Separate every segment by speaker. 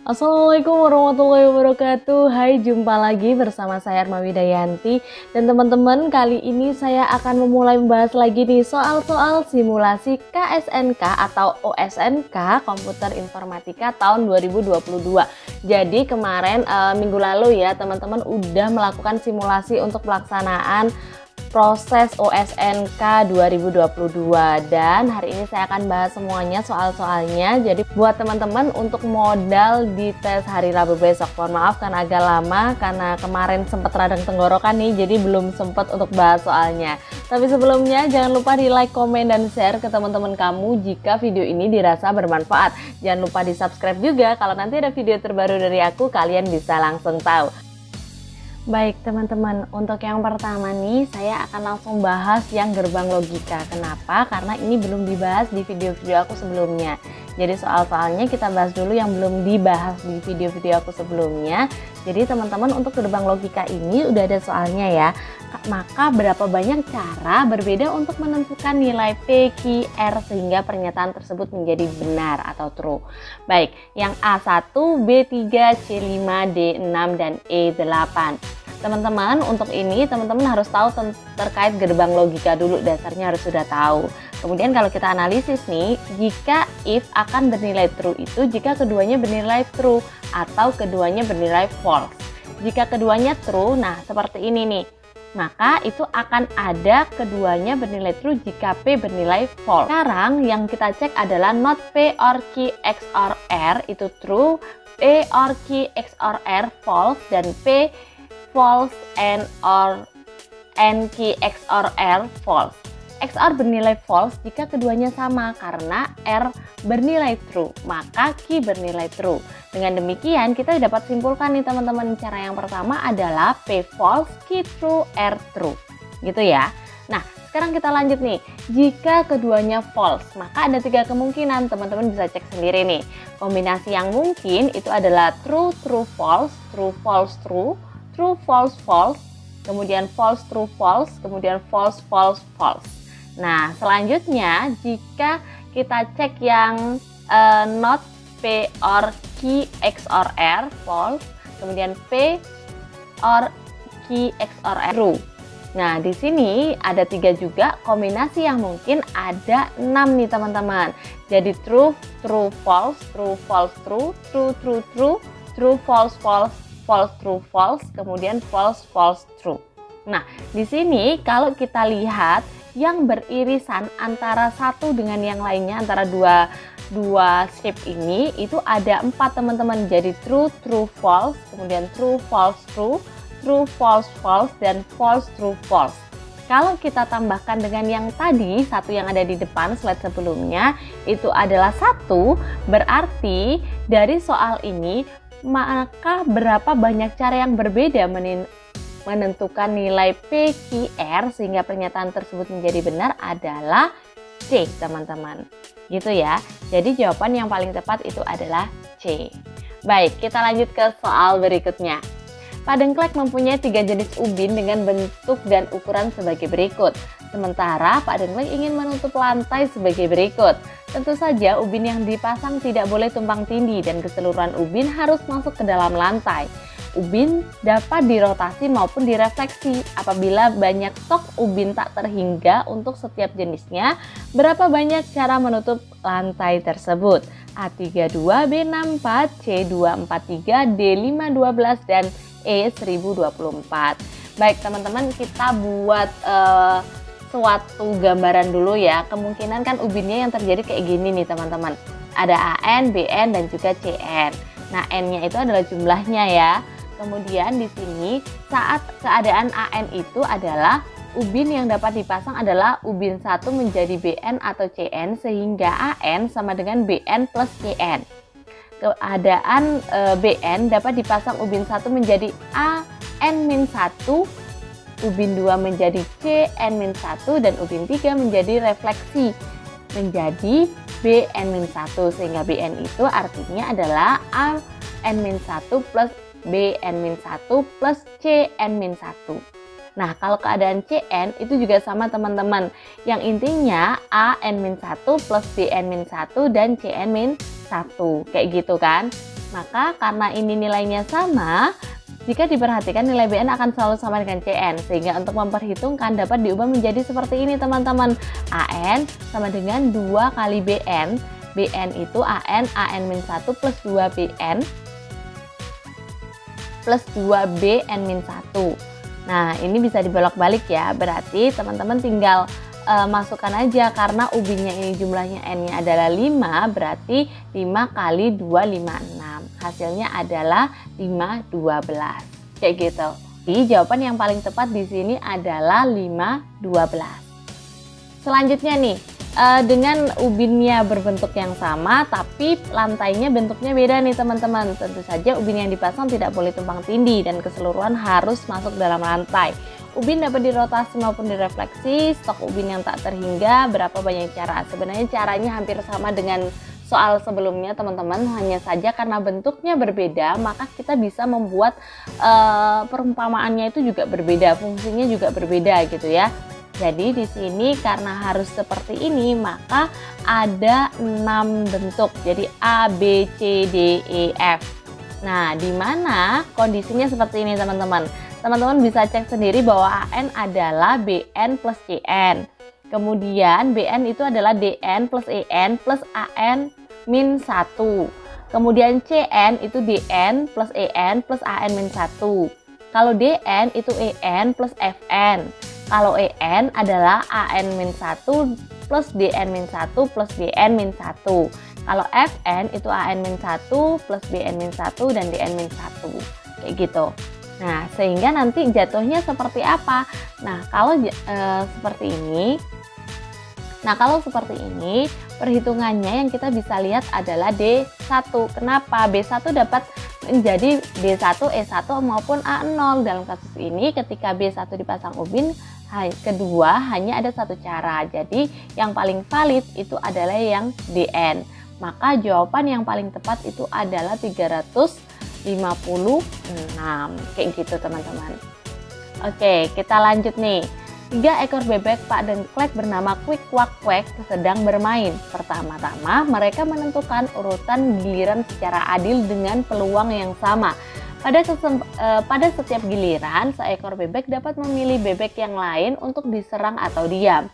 Speaker 1: Assalamualaikum warahmatullahi wabarakatuh. Hai, jumpa lagi bersama saya Herma Widayanti. Dan teman-teman, kali ini saya akan memulai membahas lagi nih soal-soal simulasi KSNK atau OSNK Komputer Informatika tahun 2022. Jadi kemarin minggu lalu ya teman-teman udah melakukan simulasi untuk pelaksanaan proses OSNK 2022, dan hari ini saya akan bahas semuanya soal-soalnya. Jadi buat teman-teman untuk modal di tes hari Rabu besok, mohon maaf karena agak lama karena kemarin sempat radang tenggorokan nih, jadi belum sempat untuk bahas soalnya. Tapi sebelumnya jangan lupa di like, komen, dan share ke teman-teman kamu jika video ini dirasa bermanfaat. Jangan lupa di subscribe juga, kalau nanti ada video terbaru dari aku kalian bisa langsung tahu. Baik teman-teman, untuk yang pertama nih saya akan langsung bahas yang gerbang logika. Kenapa? Karena ini belum dibahas di video-video aku sebelumnya. Jadi soal-soalnya kita bahas dulu yang belum dibahas di video-video aku sebelumnya. Jadi teman-teman, untuk gerbang logika ini udah ada soalnya ya. Maka berapa banyak cara berbeda untuk menentukan nilai P, Q, R sehingga pernyataan tersebut menjadi benar atau true. Baik, yang A1, B3, C5, D6, dan E8. Teman-teman, untuk ini teman-teman harus tahu terkait gerbang logika dulu, dasarnya harus sudah tahu. Kemudian kalau kita analisis nih, jika if akan bernilai true itu jika keduanya bernilai true atau keduanya bernilai false. Jika keduanya true, nah seperti ini nih, maka itu akan ada keduanya bernilai true jika P bernilai false. Sekarang yang kita cek adalah not P or Q XOR R itu true, P or Q XOR R false, dan P false and Q XOR R false. XOR bernilai false jika keduanya sama karena R bernilai true, maka Q bernilai true. Dengan demikian kita dapat simpulkan nih teman-teman, cara yang pertama adalah P false, Q true, R true. Gitu ya. Nah, sekarang kita lanjut nih. Jika keduanya false, maka ada 3 kemungkinan, teman-teman bisa cek sendiri nih. Kombinasi yang mungkin itu adalah true, true, false, true, false, true, true, false, false, kemudian false, true, false, kemudian false, false, false. Nah, selanjutnya jika kita cek yang not P or Q XOR R false, kemudian P or Q XOR R true. Nah, di sini ada 3 juga kombinasi yang mungkin, ada 6 nih teman-teman. Jadi true, true, false, true, false, true, true, true, true, true, false, false, false, true, false, kemudian false, false, true. Nah, di sini kalau kita lihat yang beririsan antara satu dengan yang lainnya, antara dua strip ini itu ada 4 teman-teman. Jadi true, true, false, kemudian true, false, true, true, false, false, dan false, true, false. Kalau kita tambahkan dengan yang tadi, satu yang ada di depan slide sebelumnya, itu adalah 1, berarti dari soal ini maka berapa banyak cara yang berbeda menentukan nilai P, Q, R sehingga pernyataan tersebut menjadi benar adalah C teman-teman. Gitu ya. Jadi jawaban yang paling tepat itu adalah C. Baik, kita lanjut ke soal berikutnya. Pak Dengklek mempunyai 3 jenis ubin dengan bentuk dan ukuran sebagai berikut. Sementara Pak Dengklek ingin menutup lantai sebagai berikut. Tentu saja ubin yang dipasang tidak boleh tumpang tindih dan keseluruhan ubin harus masuk ke dalam lantai. Ubin dapat dirotasi maupun direfleksi. Apabila banyak stok ubin tak terhingga untuk setiap jenisnya, berapa banyak cara menutup lantai tersebut? A32, B64, C243, D512, dan E1024. Baik teman-teman, kita buat suatu gambaran dulu ya. Kemungkinan kan ubinnya yang terjadi kayak gini nih teman-teman. Ada AN, BN, dan juga CN. Nah, N-nya itu adalah jumlahnya ya. Kemudian di sini saat keadaan AN itu adalah ubin yang dapat dipasang adalah ubin 1 menjadi BN atau CN sehingga AN sama dengan BN plus CN. Keadaan BN dapat dipasang ubin 1 menjadi AN-1, ubin 2 menjadi CN-1, dan ubin 3 menjadi refleksi menjadi BN-1 sehingga BN itu artinya adalah AN-1 plus BN-1 plus CN-1. Nah, kalau keadaan Cn itu juga sama teman-teman. Yang intinya AN-1 plus BN-1 dan Cn-1. Kayak gitu kan. Maka karena ini nilainya sama, jika diperhatikan nilai Bn akan selalu sama dengan Cn. Sehingga untuk memperhitungkan dapat diubah menjadi seperti ini teman-teman. An sama dengan 2 kali Bn. Bn itu AN-1 plus 2 Bn plus 2 Bn-1. Nah, ini bisa dibolak-balik ya, berarti teman-teman tinggal masukkan aja karena ubinnya ini jumlahnya n-nya adalah 5, berarti 5 kali 2, 5, 6. Hasilnya adalah 5, 12. Kayak gitu. Jadi jawaban yang paling tepat di sini adalah 5, 12. Selanjutnya nih, dengan ubinnya berbentuk yang sama tapi lantainya bentuknya beda nih teman-teman. Tentu saja ubin yang dipasang tidak boleh tumpang tindih dan keseluruhan harus masuk dalam lantai. Ubin dapat dirotasi maupun direfleksi. Stok ubin yang tak terhingga, berapa banyak cara? Sebenarnya caranya hampir sama dengan soal sebelumnya teman-teman, hanya saja karena bentuknya berbeda maka kita bisa membuat perumpamaannya itu juga berbeda, fungsinya juga berbeda gitu ya. Jadi di sini karena harus seperti ini maka ada 6 bentuk. Jadi A, B, C, D, E, F. Nah, di mana kondisinya seperti ini teman-teman. Teman-teman bisa cek sendiri bahwa AN adalah BN plus CN. Kemudian BN itu adalah DN plus EN plus AN min 1. Kemudian CN itu DN plus EN plus AN min 1. Kalau DN itu EN plus FN. Kalau EN adalah AN-1 plus DN-1 plus BN-1. Kalau FN itu AN-1 plus BN-1 dan DN-1. Kayak gitu. Nah, sehingga nanti jatuhnya seperti apa? Nah, kalau seperti ini. Nah, kalau seperti ini, perhitungannya yang kita bisa lihat adalah D1. Kenapa? B1 dapat menjadi D1, E1 maupun A0. Dalam kasus ini, ketika B1 dipasang ubin, kedua hanya ada satu cara. Jadi yang paling valid itu adalah yang DN. Maka jawaban yang paling tepat itu adalah 356. Kayak gitu teman-teman. Oke, kita lanjut nih. 3 ekor bebek Pak dan Klek bernama Kwik Kwak Kwek sedang bermain. Pertama-tama mereka menentukan urutan giliran secara adil dengan peluang yang sama. Pada setiap giliran, seekor bebek dapat memilih bebek yang lain untuk diserang atau diam.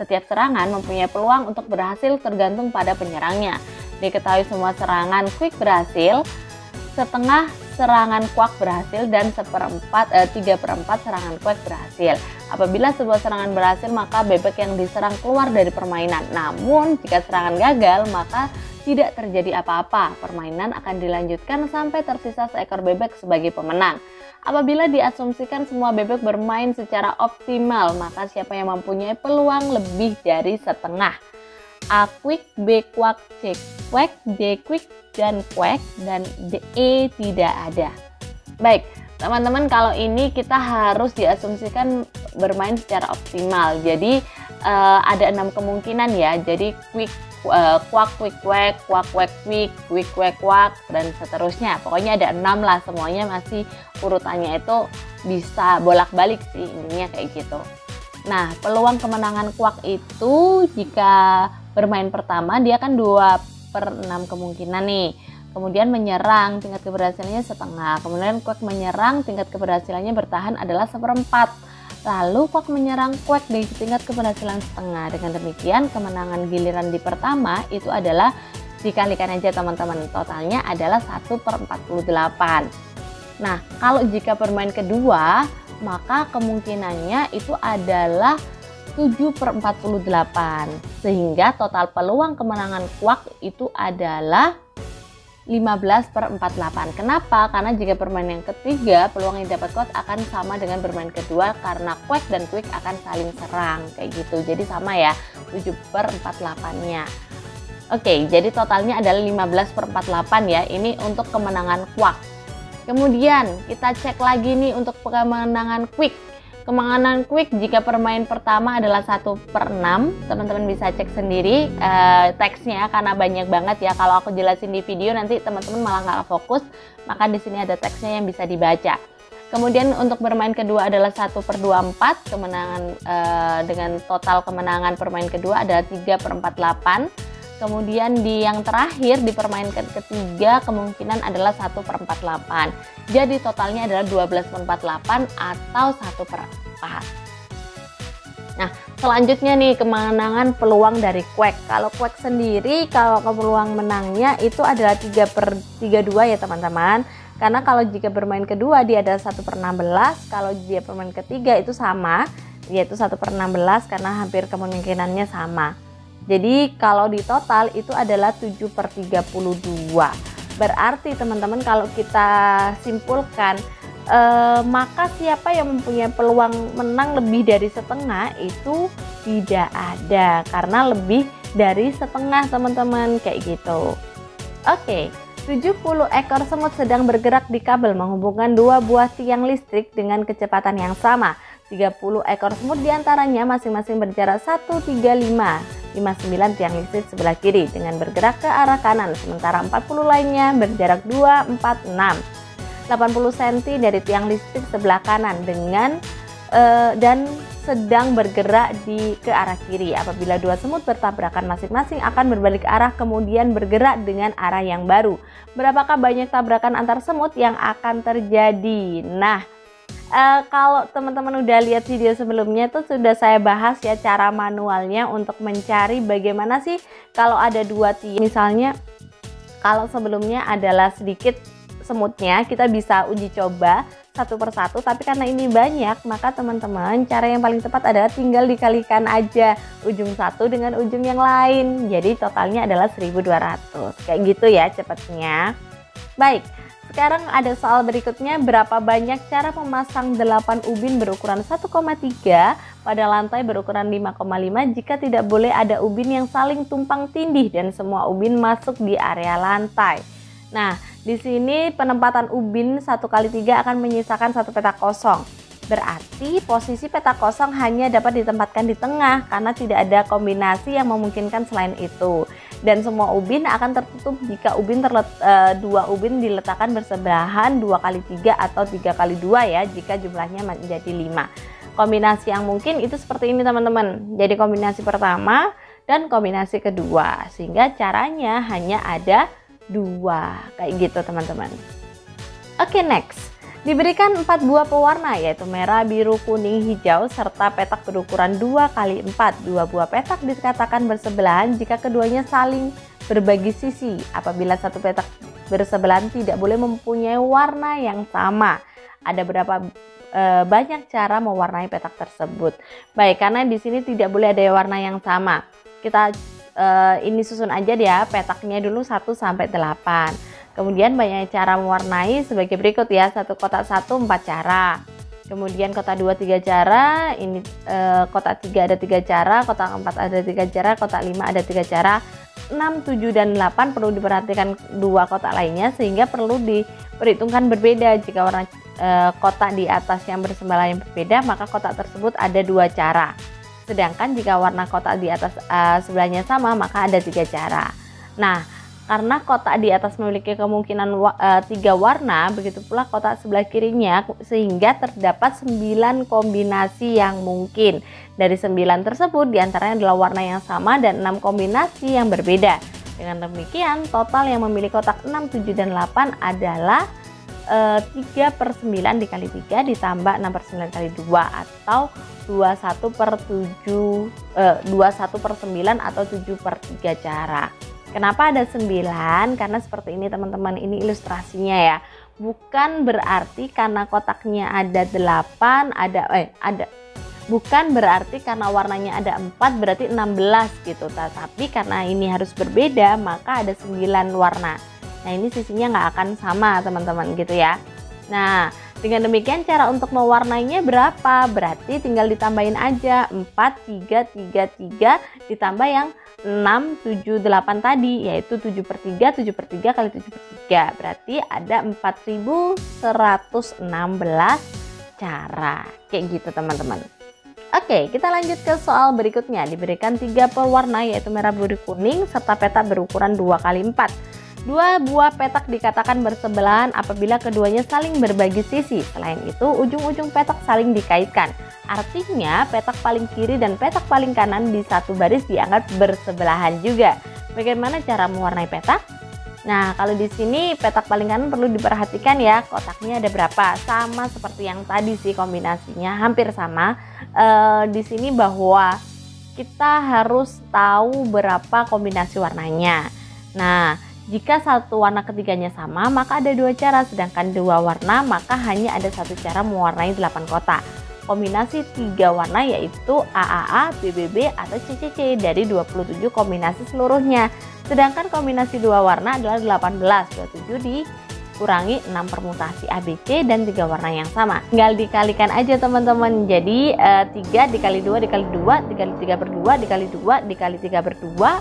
Speaker 1: Setiap serangan mempunyai peluang untuk berhasil tergantung pada penyerangnya. Diketahui semua serangan Kwik berhasil, setengah serangan Kwak berhasil, dan 3/4 serangan Kwek berhasil. Apabila sebuah serangan berhasil, maka bebek yang diserang keluar dari permainan. Namun, jika serangan gagal, maka tidak terjadi apa-apa. Permainan akan dilanjutkan sampai tersisa seekor bebek sebagai pemenang. Apabila diasumsikan semua bebek bermain secara optimal, maka siapa yang mempunyai peluang lebih dari setengah? A Kwik, B Kwak, C Kwek, D Kwik, dan Kwek, dan E tidak ada. Baik, teman-teman, kalau ini kita harus diasumsikan bermain secara optimal. Jadi ada 6 kemungkinan ya. Jadi Kwik, Kwak, Kwik, Kwek, Kwak, Kwek, Kwik, Kwik, Kwek, Kwak, dan seterusnya. Pokoknya ada 6 lah, semuanya masih urutannya itu bisa bolak-balik sih, intinya kayak gitu. Nah, peluang kemenangan Kwak itu jika bermain pertama dia kan 2/6 kemungkinan nih. Kemudian menyerang, tingkat keberhasilannya setengah. Kemudian Kwek menyerang, tingkat keberhasilannya bertahan adalah 1/4. Lalu Kwak menyerang Kwek di tingkat keberhasilan setengah. Dengan demikian kemenangan giliran di pertama itu adalah dikalikan aja teman-teman. Totalnya adalah 1/48. Nah, kalau jika bermain kedua, maka kemungkinannya itu adalah 7/48. Sehingga total peluang kemenangan Kwak itu adalah 15/48. Kenapa? Karena jika bermain yang ketiga, peluang yang dapat Kwak akan sama dengan bermain kedua karena Kwek dan Kwik akan saling serang kayak gitu. Jadi sama ya, 7/48-nya. Oke, jadi totalnya adalah 15/48 ya. Ini untuk kemenangan Kwak. Kemudian kita cek lagi nih untuk kemenangan Kwik. Kemenangan Kwik jika permain pertama adalah 1/6. Teman-teman bisa cek sendiri teksnya karena banyak banget ya. Kalau aku jelasin di video nanti teman-teman malah nggak fokus. Maka di sini ada teksnya yang bisa dibaca. Kemudian untuk bermain kedua adalah 1/24, kemenangan dengan total kemenangan permain kedua adalah 3/48. Kemudian di yang terakhir di permainan ketiga kemungkinan adalah 1/48. Jadi totalnya adalah 12/48 atau 1/4. Nah, selanjutnya nih kemenangan peluang dari Quack. Kalau Quack sendiri, kalau peluang menangnya itu adalah 3/32 ya teman-teman. Karena kalau jika bermain kedua dia adalah 1/16, kalau dia bermain ketiga itu sama, yaitu 1/16 karena hampir kemungkinannya sama. Jadi kalau di total itu adalah 7/32. Berarti teman-teman kalau kita simpulkan, maka siapa yang mempunyai peluang menang lebih dari setengah itu tidak ada, karena lebih dari setengah teman-teman, kayak gitu. Oke. 70 ekor semut sedang bergerak di kabel menghubungkan dua buah tiang listrik dengan kecepatan yang sama. 30 ekor semut diantaranya masing-masing berjarak 1,3559 tiang listrik sebelah kiri dengan bergerak ke arah kanan, sementara 40 lainnya berjarak 246 80 cm dari tiang listrik sebelah kanan dan sedang bergerak ke arah kiri. Apabila dua semut bertabrakan masing-masing akan berbalik arah kemudian bergerak dengan arah yang baru. Berapakah banyak tabrakan antar semut yang akan terjadi? Nah, kalau teman-teman udah lihat video sebelumnya itu sudah saya bahas ya cara manualnya untuk mencari bagaimana sih kalau ada dua tiang. Misalnya kalau sebelumnya adalah sedikit semutnya, kita bisa uji coba satu persatu, tapi karena ini banyak maka teman-teman cara yang paling tepat adalah tinggal dikalikan aja ujung satu dengan ujung yang lain, jadi totalnya adalah 1200 kayak gitu ya cepatnya. Baik, sekarang ada soal berikutnya, berapa banyak cara memasang 8 ubin berukuran 1,3 pada lantai berukuran 5,5 jika tidak boleh ada ubin yang saling tumpang tindih dan semua ubin masuk di area lantai. Nah, di sini penempatan ubin 1x3 akan menyisakan satu petak kosong. Berarti posisi petak kosong hanya dapat ditempatkan di tengah karena tidak ada kombinasi yang memungkinkan selain itu. Dan semua ubin akan tertutup jika dua ubin diletakkan bersebelahan 2x3 atau 3x2 ya jika jumlahnya menjadi 5. Kombinasi yang mungkin itu seperti ini teman-teman. Jadi kombinasi pertama dan kombinasi kedua, sehingga caranya hanya ada 2 kayak gitu teman-teman. Oke, next. Diberikan 4 buah pewarna yaitu merah, biru, kuning, hijau serta petak berukuran 2x4. 2 buah petak dikatakan bersebelahan jika keduanya saling berbagi sisi. Apabila satu petak bersebelahan tidak boleh mempunyai warna yang sama. Ada berapa banyak cara mewarnai petak tersebut? Baik, karena di sini tidak boleh ada warna yang sama. Kita ini susun aja ya petaknya dulu 1 sampai 8. Kemudian banyak cara mewarnai sebagai berikut ya. Satu kotak 1 4 cara. Kemudian kotak 2 3 cara. Ini kotak 3 ada 3 cara, kotak 4 ada 3 cara, kotak 5 ada 3 cara. 6, 7 dan 8 perlu diperhatikan 2 kotak lainnya sehingga perlu diperhitungkan berbeda. Jika warna kotak di atas yang bersebelahan yang berbeda, maka kotak tersebut ada 2 cara. Sedangkan jika warna kotak di atas sebelahnya sama, maka ada 3 cara. Nah, karena kotak di atas memiliki kemungkinan 3 warna, begitu pula kotak sebelah kirinya, sehingga terdapat 9 kombinasi yang mungkin. Dari 9 tersebut, diantaranya adalah warna yang sama dan 6 kombinasi yang berbeda. Dengan demikian, total yang memiliki kotak 6, 7, dan 8 adalah 3/9 dikali 3 ditambah 6/9 kali 2 atau 21/9 atau 7/3 cara. Kenapa ada 9? Karena seperti ini teman-teman, ini ilustrasinya ya. Bukan berarti karena kotaknya ada 8, bukan berarti karena warnanya ada 4 berarti 16 gitu. Tapi karena ini harus berbeda, maka ada 9 warna. Nah, ini sisinya nggak akan sama teman-teman gitu ya. Nah, dengan demikian cara untuk mewarnainya berapa? Berarti tinggal ditambahin aja 4, 3, 3, 3 ditambah yang 6, 7, 8 tadi, yaitu 7/3, 7/3 kali 7/3. Berarti ada 4116 cara. Kayak gitu teman-teman. Oke, kita lanjut ke soal berikutnya. Diberikan 3 pewarna yaitu merah, biru, kuning serta peta berukuran 2x4. Dua buah petak dikatakan bersebelahan apabila keduanya saling berbagi sisi. Selain itu, ujung-ujung petak saling dikaitkan. Artinya, petak paling kiri dan petak paling kanan di satu baris dianggap bersebelahan juga. Bagaimana cara mewarnai petak? Nah, kalau di sini petak paling kanan perlu diperhatikan ya, kotaknya ada berapa. Sama seperti yang tadi sih, kombinasinya hampir sama. Di sini bahwa kita harus tahu berapa kombinasi warnanya. Nah, jika satu warna ketiganya sama, maka ada dua cara, sedangkan dua warna, maka hanya ada satu cara mewarnai 8 kotak. Kombinasi 3 warna yaitu AAA, BBB, atau CCC dari 27 kombinasi seluruhnya. Sedangkan kombinasi dua warna adalah 18, 27 dikurangi 6 permutasi ABC dan 3 warna yang sama. Tinggal dikalikan aja teman-teman, jadi 3 dikali 2 dikali 2, dikali 3 per 2, dikali 2, dikali 3 per 2,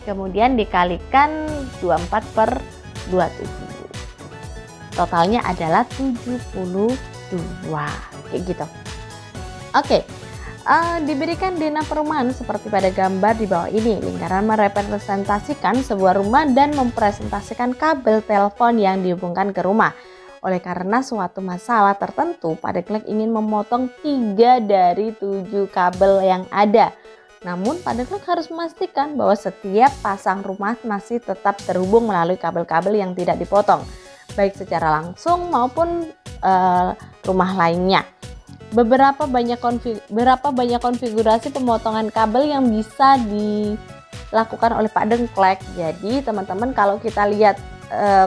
Speaker 1: kemudian dikalikan 24 per 27. Totalnya adalah 72. Kayak gitu. Oke. Diberikan denah perumahan seperti pada gambar di bawah ini. Lingkaran merepresentasikan sebuah rumah dan mempresentasikan kabel telepon yang dihubungkan ke rumah. Oleh karena suatu masalah tertentu, Pak Dengklek ingin memotong 3 dari 7 kabel yang ada. Namun Pak Dengklek harus memastikan bahwa setiap pasang rumah masih tetap terhubung melalui kabel-kabel yang tidak dipotong, baik secara langsung maupun rumah lainnya. Berapa banyak konfigurasi pemotongan kabel yang bisa dilakukan oleh Pak Dengklek. Jadi teman-teman, kalau kita lihat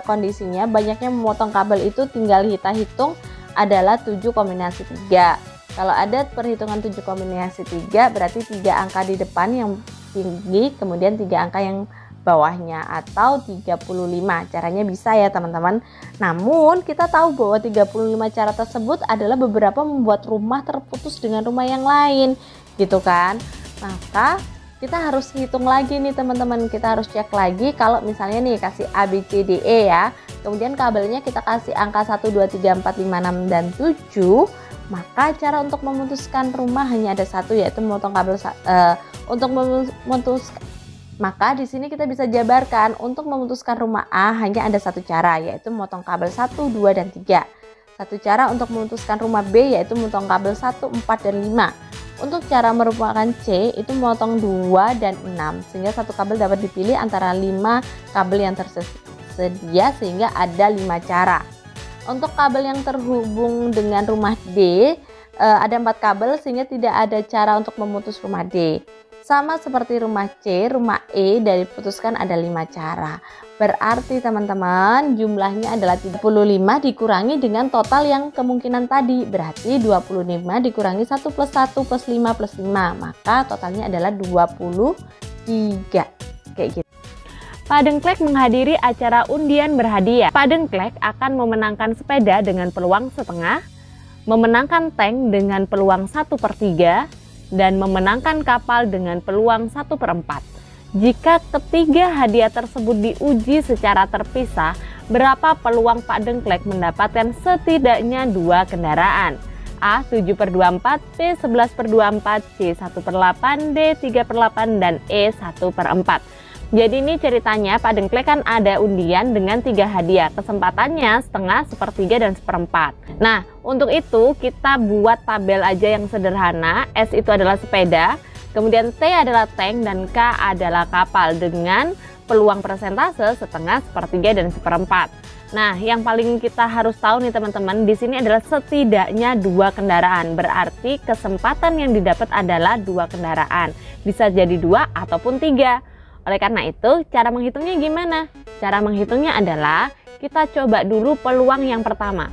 Speaker 1: kondisinya, banyaknya memotong kabel itu tinggal kita hitung adalah 7 kombinasi 3. Kalau ada perhitungan 7 kombinasi 3, berarti 3 angka di depan yang tinggi, kemudian 3 angka yang bawahnya, atau 35. Caranya bisa ya teman-teman. Namun kita tahu bahwa 35 cara tersebut adalah beberapa membuat rumah terputus dengan rumah yang lain, gitu kan. Maka kita harus hitung lagi nih teman-teman. Kita harus cek lagi kalau misalnya nih kasih A, B, C, D, E ya. Kemudian kabelnya kita kasih angka 1, 2, 3, 4, 5, 6, dan 7. Maka cara untuk memutuskan rumah hanya ada satu, yaitu memotong kabel. Maka di sini kita bisa jabarkan untuk memutuskan rumah A hanya ada satu cara, yaitu memotong kabel 1, 2, dan 3. Satu cara untuk memutuskan rumah B yaitu memotong kabel 1, 4, dan 5. Untuk cara merupakan C itu memotong 2 dan 6, sehingga satu kabel dapat dipilih antara 5 kabel yang tersedia sehingga ada 5 cara. Untuk kabel yang terhubung dengan rumah D, ada 4 kabel sehingga tidak ada cara untuk memutus rumah D. Sama seperti rumah C, rumah E dari diputuskan ada 5 cara. Berarti teman-teman, jumlahnya adalah 35 dikurangi dengan total yang kemungkinan tadi. Berarti 25 dikurangi 1 plus 1 plus 5 plus 5. Maka totalnya adalah 23. Kayak gitu. Pak Dengklek menghadiri acara undian berhadiah. Pak Dengklek akan memenangkan sepeda dengan peluang setengah, memenangkan tank dengan peluang 1/3, dan memenangkan kapal dengan peluang 1/4. Jika ketiga hadiah tersebut diuji secara terpisah, berapa peluang Pak Dengklek mendapatkan setidaknya 2 kendaraan? A 7/24, B 11/24, C 1/8, D 3/8, dan E 1/4. Jadi ini ceritanya Pak Dengklek kan ada undian dengan 3 hadiah. Kesempatannya setengah, 1/3, dan 1/4. Nah, untuk itu kita buat tabel aja yang sederhana. S itu adalah sepeda, kemudian T adalah tank, dan K adalah kapal dengan peluang persentase setengah, 1/3, dan 1/4. Nah, yang paling kita harus tahu nih teman-teman, di sini adalah setidaknya 2 kendaraan. Berarti kesempatan yang didapat adalah 2 kendaraan. Bisa jadi 2 ataupun 3. Oleh karena itu, cara menghitungnya gimana? Cara menghitungnya adalah kita coba dulu peluang yang pertama.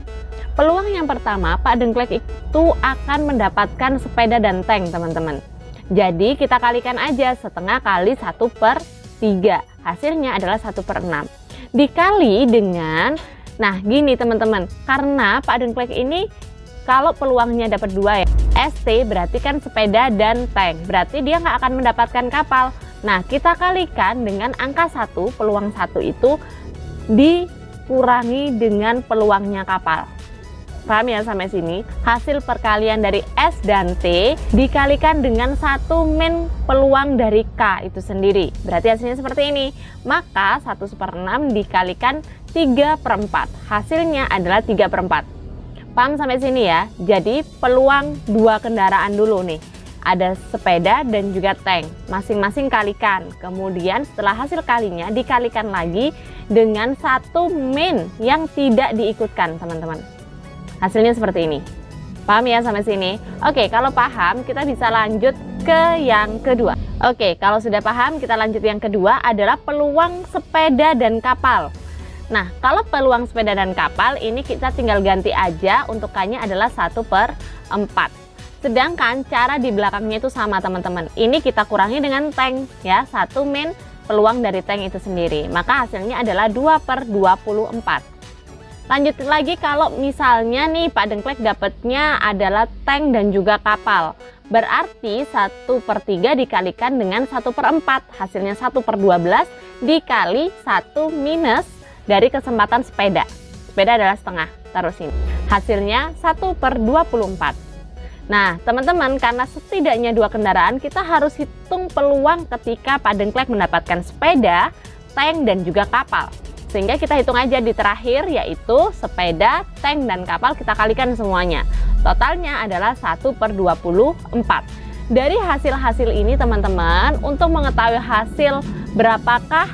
Speaker 1: Peluang yang pertama, Pak Dengklek itu akan mendapatkan sepeda dan tank, teman-teman. Jadi kita kalikan aja setengah kali 1/3. Hasilnya adalah 1/6. Dikali dengan, nah gini teman-teman, karena Pak Dengklek ini kalau peluangnya dapat 2 ya, ST berarti kan sepeda dan tank. Berarti dia nggak akan mendapatkan kapal. Nah, kita kalikan dengan angka 1, peluang 1 itu dikurangi dengan peluangnya kapal. Paham ya sampai sini? Hasil perkalian dari S dan T dikalikan dengan 1 min peluang dari K itu sendiri. Berarti hasilnya seperti ini. Maka 1/6 dikalikan 3/4. Hasilnya adalah 3/4. Paham sampai sini ya? Jadi peluang 2 kendaraan dulu nih. Ada sepeda dan juga tank. Masing-masing kalikan. Kemudian setelah hasil kalinya dikalikan lagi dengan 1 min yang tidak diikutkan, teman-teman. Hasilnya seperti ini. Paham ya sampai sini? Oke, kalau paham kita bisa lanjut ke yang kedua. Oke, kalau sudah paham kita lanjut yang kedua adalah peluang sepeda dan kapal. Nah, kalau peluang sepeda dan kapal ini kita tinggal ganti aja, untuk K-nya adalah 1/4. Sedangkan cara di belakangnya itu sama, teman-teman. Ini kita kurangi dengan tank ya, 1 min peluang dari tank itu sendiri. Maka hasilnya adalah 2/24. Lanjut lagi kalau misalnya nih Pak Dengklek dapatnya adalah tank dan juga kapal. Berarti 1/3 dikalikan dengan 1/4. Hasilnya 1/12 dikali 1 minus dari kesempatan sepeda. Sepeda adalah setengah, taruh sini. Hasilnya 1/24. Nah teman-teman, karena setidaknya 2 kendaraan, kita harus hitung peluang ketika Pak Dengklek mendapatkan sepeda, tank dan juga kapal. Sehingga kita hitung aja di terakhir, yaitu sepeda, tank, dan kapal kita kalikan semuanya. Totalnya adalah 1/24. Dari hasil-hasil ini teman-teman, untuk mengetahui hasil berapakah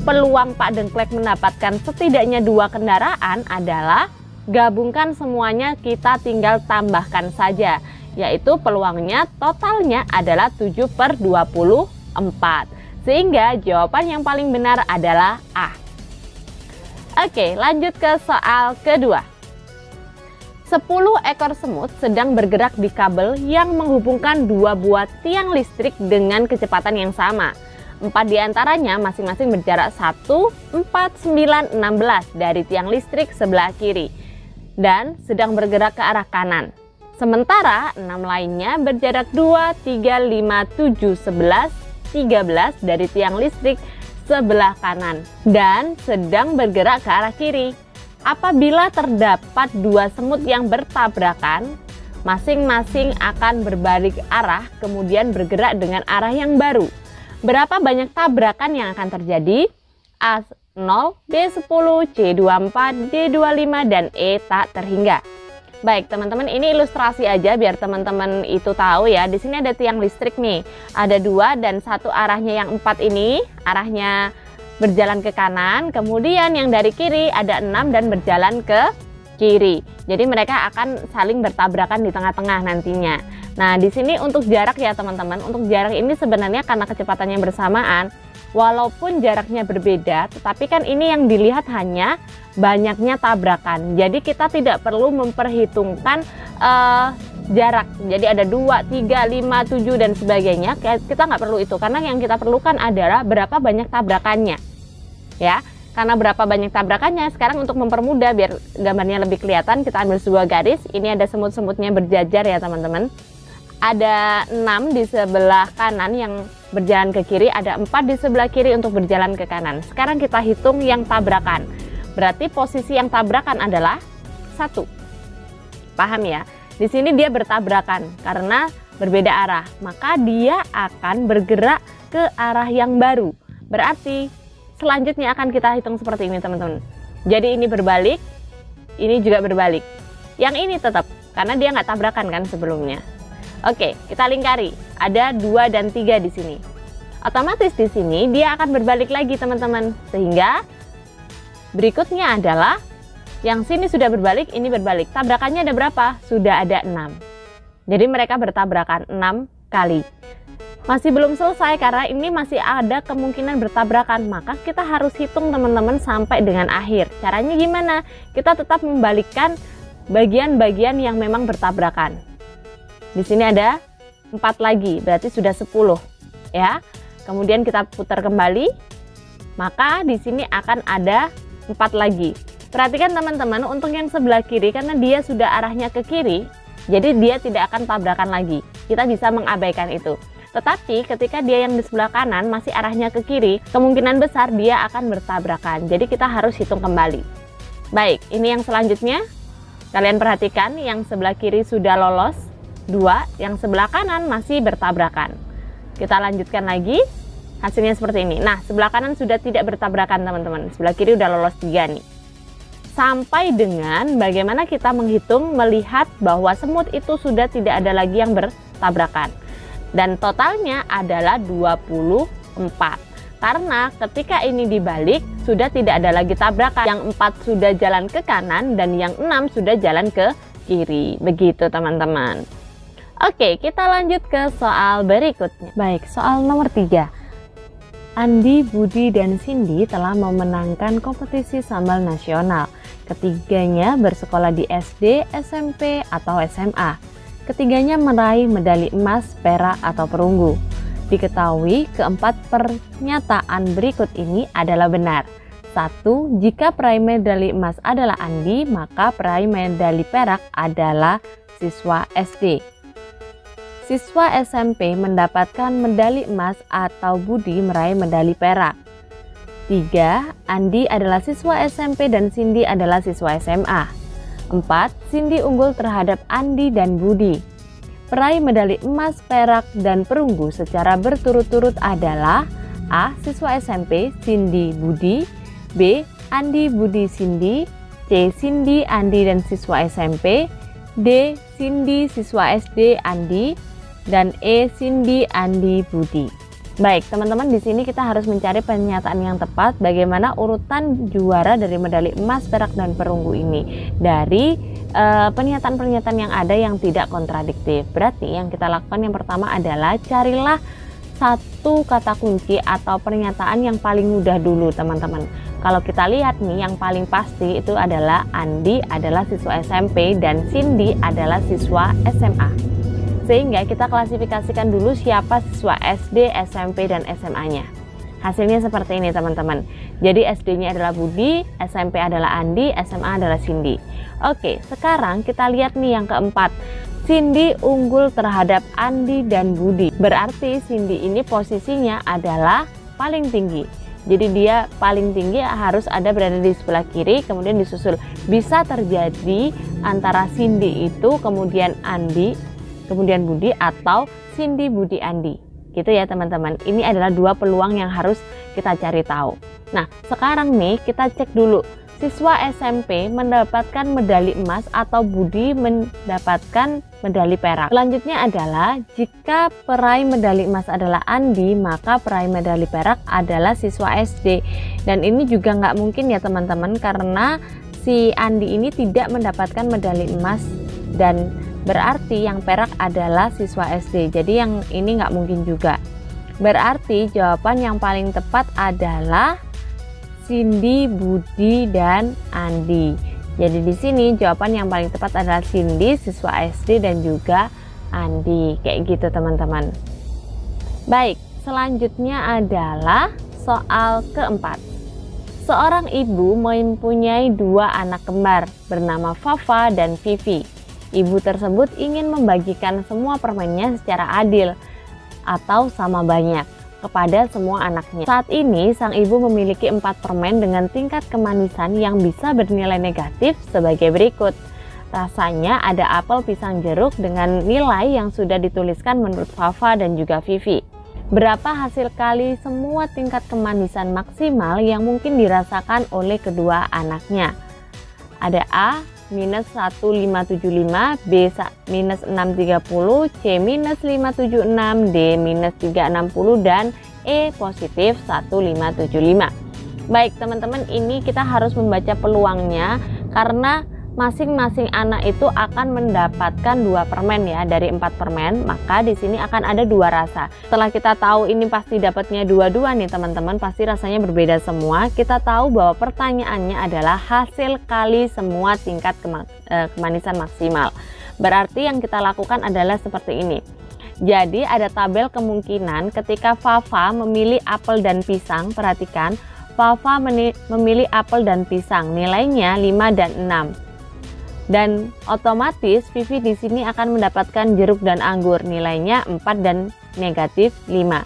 Speaker 1: peluang Pak Dengklek mendapatkan setidaknya 2 kendaraan adalah gabungkan semuanya, kita tinggal tambahkan saja. Yaitu peluangnya totalnya adalah 7/24. Sehingga jawaban yang paling benar adalah A. Oke, lanjut ke soal kedua. 10 ekor semut sedang bergerak di kabel yang menghubungkan 2 buah tiang listrik dengan kecepatan yang sama. 4 diantaranya masing-masing berjarak 1, 4, 9, 16 dari tiang listrik sebelah kiri dan sedang bergerak ke arah kanan. Sementara 6 lainnya berjarak 2, 3, 5, 7, 11, 13 dari tiang listrik sebelah kanan dan sedang bergerak ke arah kiri. Apabila terdapat 2 semut yang bertabrakan, masing-masing akan berbalik arah kemudian bergerak dengan arah yang baru. Berapa banyak tabrakan yang akan terjadi? A0, B10, C24, D25, dan E tak terhingga. Baik teman-teman, ini ilustrasi aja biar teman-teman itu tahu ya. Di sini ada tiang listrik nih, ada 2 dan satu arahnya yang 4 ini arahnya berjalan ke kanan, kemudian yang dari kiri ada 6 dan berjalan ke kiri. Jadi mereka akan saling bertabrakan di tengah-tengah nantinya. Nah di sini untuk jarak ya teman-teman, untuk jarak ini sebenarnya karena kecepatannya bersamaan, walaupun jaraknya berbeda, tetapi kan ini yang dilihat hanya banyaknya tabrakan. Jadi kita tidak perlu memperhitungkan jarak. Jadi ada 2, 3, 5, 7 dan sebagainya. Kita nggak perlu itu, karena yang kita perlukan adalah berapa banyak tabrakannya. Ya, karena berapa banyak tabrakannya. Sekarang untuk mempermudah biar gambarnya lebih kelihatan, kita ambil sebuah garis. Ini ada semut-semutnya berjajar ya teman-teman. Ada 6 di sebelah kanan yang berjalan ke kiri, ada 4 di sebelah kiri untuk berjalan ke kanan. Sekarang kita hitung yang tabrakan. Berarti posisi yang tabrakan adalah 1. Paham ya? Di sini dia bertabrakan karena berbeda arah, maka dia akan bergerak ke arah yang baru. Berarti selanjutnya akan kita hitung seperti ini teman-teman. Jadi ini berbalik, ini juga berbalik. Yang ini tetap, karena dia nggak tabrakan kan sebelumnya. Oke, kita lingkari. Ada 2 dan 3 di sini. Otomatis di sini dia akan berbalik lagi teman-teman. Sehingga berikutnya adalah yang sini sudah berbalik, ini berbalik. Tabrakannya ada berapa? Sudah ada 6. Jadi mereka bertabrakan 6 kali. Masih belum selesai karena ini masih ada kemungkinan bertabrakan. Maka kita harus hitung teman-teman sampai dengan akhir. Caranya gimana? Kita tetap membalikkan bagian-bagian yang memang bertabrakan. Di sini ada 4 lagi, berarti sudah 10 ya. Kemudian kita putar kembali, maka di sini akan ada 4 lagi. Perhatikan teman-teman, untuk yang sebelah kiri karena dia sudah arahnya ke kiri, jadi dia tidak akan tabrakan lagi. Kita bisa mengabaikan itu. Tetapi ketika dia yang di sebelah kanan masih arahnya ke kiri, kemungkinan besar dia akan bertabrakan. Jadi kita harus hitung kembali. Baik, ini yang selanjutnya.
Speaker 2: Kalian perhatikan yang sebelah kiri sudah lolos 2, yang sebelah kanan masih bertabrakan. Kita lanjutkan lagi, hasilnya seperti ini. Nah, sebelah kanan sudah tidak bertabrakan teman-teman, sebelah kiri udah lolos 3 nih. Sampai dengan bagaimana kita menghitung melihat bahwa semut itu sudah tidak ada lagi yang bertabrakan. Dan totalnya adalah 24. Karena ketika ini dibalik sudah tidak ada lagi tabrakan. Yang 4 sudah jalan ke kanan dan yang 6 sudah jalan ke kiri. Begitu teman-teman. Oke, kita lanjut ke soal berikutnya. Baik, soal nomor 3. Andi, Budi, dan Cindy telah memenangkan kompetisi sambal nasional. Ketiganya bersekolah di SD, SMP, atau SMA. Ketiganya meraih medali emas, perak, atau perunggu. Diketahui keempat pernyataan berikut ini adalah benar. 1. Jika peraih medali emas adalah Andi, maka peraih medali perak adalah siswa SD. Siswa SMP mendapatkan medali emas atau Budi meraih medali perak. 3. Andi adalah siswa SMP dan Cindy adalah siswa SMA. 4. Cindy unggul terhadap Andi dan Budi. Peraih medali emas, perak, dan perunggu secara berturut-turut adalah A. Siswa SMP Cindy Budi, B. Andi Budi Cindy, C. Cindy Andi dan siswa SMP, D. Cindy siswa SD Andi, dan E. Cindy Andi Budi. Baik teman-teman, di sini kita harus mencari pernyataan yang tepat bagaimana urutan juara dari medali emas, perak, dan perunggu ini dari pernyataan-pernyataan yang ada yang tidak kontradiktif. Berarti yang kita lakukan yang pertama adalah carilah satu kata kunci atau pernyataan yang paling mudah dulu teman-teman. Kalau kita lihat nih, yang paling pasti itu adalah Andi adalah siswa SMP dan Cindy adalah siswa SMA. Sehingga kita klasifikasikan dulu siapa siswa SD, SMP, dan SMA-nya. Hasilnya seperti ini teman-teman. Jadi SD-nya adalah Budi, SMP adalah Andi, SMA adalah Cindy. Oke, sekarang kita lihat nih yang keempat. Cindy unggul terhadap Andi dan Budi. Berarti Cindy ini posisinya adalah paling tinggi. Jadi dia paling tinggi harus ada berada di sebelah kiri, kemudian disusul. Bisa terjadi antara Cindy itu, kemudian Andi, kemudian Budi, atau Cindy, Budi, Andi. Gitu ya teman-teman. Ini adalah dua peluang yang harus kita cari tahu. Nah, sekarang nih kita cek dulu. Siswa SMP mendapatkan medali emas atau Budi mendapatkan medali perak. Selanjutnya adalah jika peraih medali emas adalah Andi, maka peraih medali perak adalah siswa SD. Dan ini juga nggak mungkin ya teman-teman, karena si Andi ini tidak mendapatkan medali emas dan berarti yang perak adalah siswa SD. Jadi yang ini nggak mungkin juga. Berarti jawaban yang paling tepat adalah Cindy, Budi, dan Andi. Jadi di sini jawaban yang paling tepat adalah Cindy, siswa SD, dan juga Andi. Kayak gitu teman-teman. Baik, selanjutnya adalah soal keempat. Seorang ibu mempunyai 2 anak kembar bernama Fafa dan Vivi. Ibu tersebut ingin membagikan semua permennya secara adil atau sama banyak kepada semua anaknya. Saat ini sang ibu memiliki 4 permen dengan tingkat kemanisan yang bisa bernilai negatif sebagai berikut. Rasanya ada apel, pisang, jeruk dengan nilai yang sudah dituliskan menurut Fafa dan juga Vivi. Berapa hasil kali semua tingkat kemanisan maksimal yang mungkin dirasakan oleh kedua anaknya? Ada A minus 1575, B minus 630, C minus 576, D minus 360, dan E positif 1575. Baik teman-teman, ini kita harus membaca peluangnya karena masing-masing anak itu akan mendapatkan 2 permen ya dari 4 permen, maka di sini akan ada 2 rasa. Setelah kita tahu ini pasti dapatnya 2-2 nih teman-teman, pasti rasanya berbeda semua. Kita tahu bahwa pertanyaannya adalah hasil kali semua tingkat kemanisan maksimal. Berarti yang kita lakukan adalah seperti ini. Jadi ada tabel kemungkinan ketika Fafa memilih apel dan pisang. Perhatikan, Fafa memilih apel dan pisang, nilainya 5 dan 6. Dan otomatis Vivi di sini akan mendapatkan jeruk dan anggur, nilainya 4 dan negatif 5.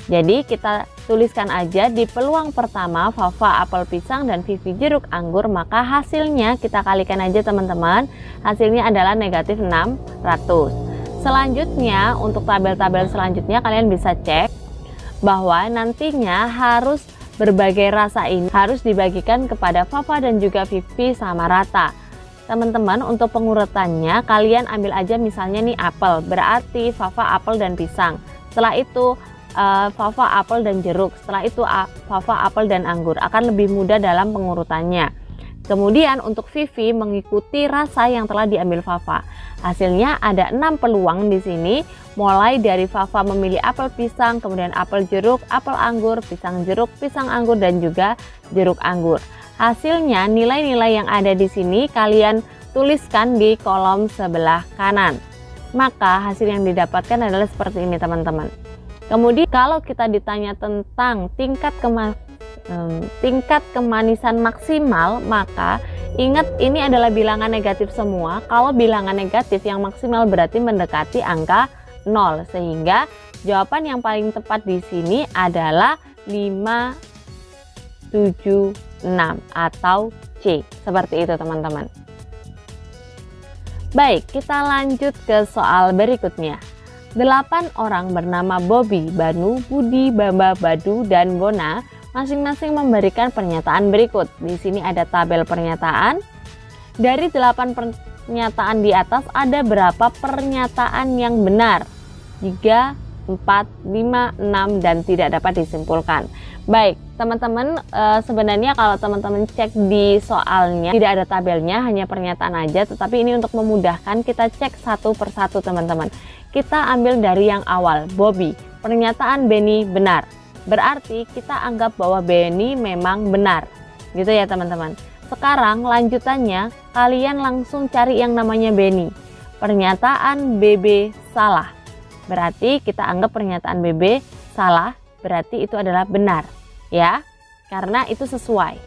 Speaker 2: Jadi kita tuliskan aja di peluang pertama Fafa apel pisang dan Vivi jeruk anggur, maka hasilnya kita kalikan aja teman-teman. Hasilnya adalah negatif 600. Selanjutnya untuk tabel-tabel selanjutnya kalian bisa cek bahwa nantinya harus berbagai rasa ini harus dibagikan kepada Fafa dan juga Vivi sama rata. Teman-teman, untuk pengurutannya kalian ambil aja misalnya nih apel, berarti Fafa apel dan pisang. Setelah itu Fafa apel dan jeruk, setelah itu Fafa apel dan anggur, akan lebih mudah dalam pengurutannya. Kemudian untuk Vivi mengikuti rasa yang telah diambil Fafa. Hasilnya ada 6 peluang di sini, mulai dari Fafa memilih apel pisang, kemudian apel jeruk, apel anggur, pisang jeruk, pisang anggur, dan juga jeruk anggur. Hasilnya nilai-nilai yang ada di sini kalian tuliskan di kolom sebelah kanan. Maka hasil yang didapatkan adalah seperti ini teman-teman. Kemudian kalau kita ditanya tentang tingkat kemanisan maksimal, maka ingat ini adalah bilangan negatif semua. Kalau bilangan negatif yang maksimal berarti mendekati angka 0, sehingga jawaban yang paling tepat di sini adalah 576 atau C. Seperti itu teman-teman. Baik, kita lanjut ke soal berikutnya. 8 orang bernama Bobby, Banu, Budi, Bamba, Badu, dan Bona masing-masing memberikan pernyataan berikut. Di sini ada tabel pernyataan. Dari 8 pernyataan di atas ada berapa pernyataan yang benar? 3, 4, 5, 6, dan tidak dapat disimpulkan. Baik, teman-teman, sebenarnya kalau teman-teman cek di soalnya tidak ada tabelnya, hanya pernyataan aja, tetapi ini untuk memudahkan kita cek satu persatu teman-teman. Kita ambil dari yang awal, Bobby. Pernyataan Benny benar. Berarti kita anggap bahwa Benny memang benar. Gitu ya teman-teman. Sekarang lanjutannya kalian langsung cari yang namanya Benny. Pernyataan BB salah. Berarti kita anggap pernyataan BB salah, berarti itu adalah benar. Ya, karena itu sesuai.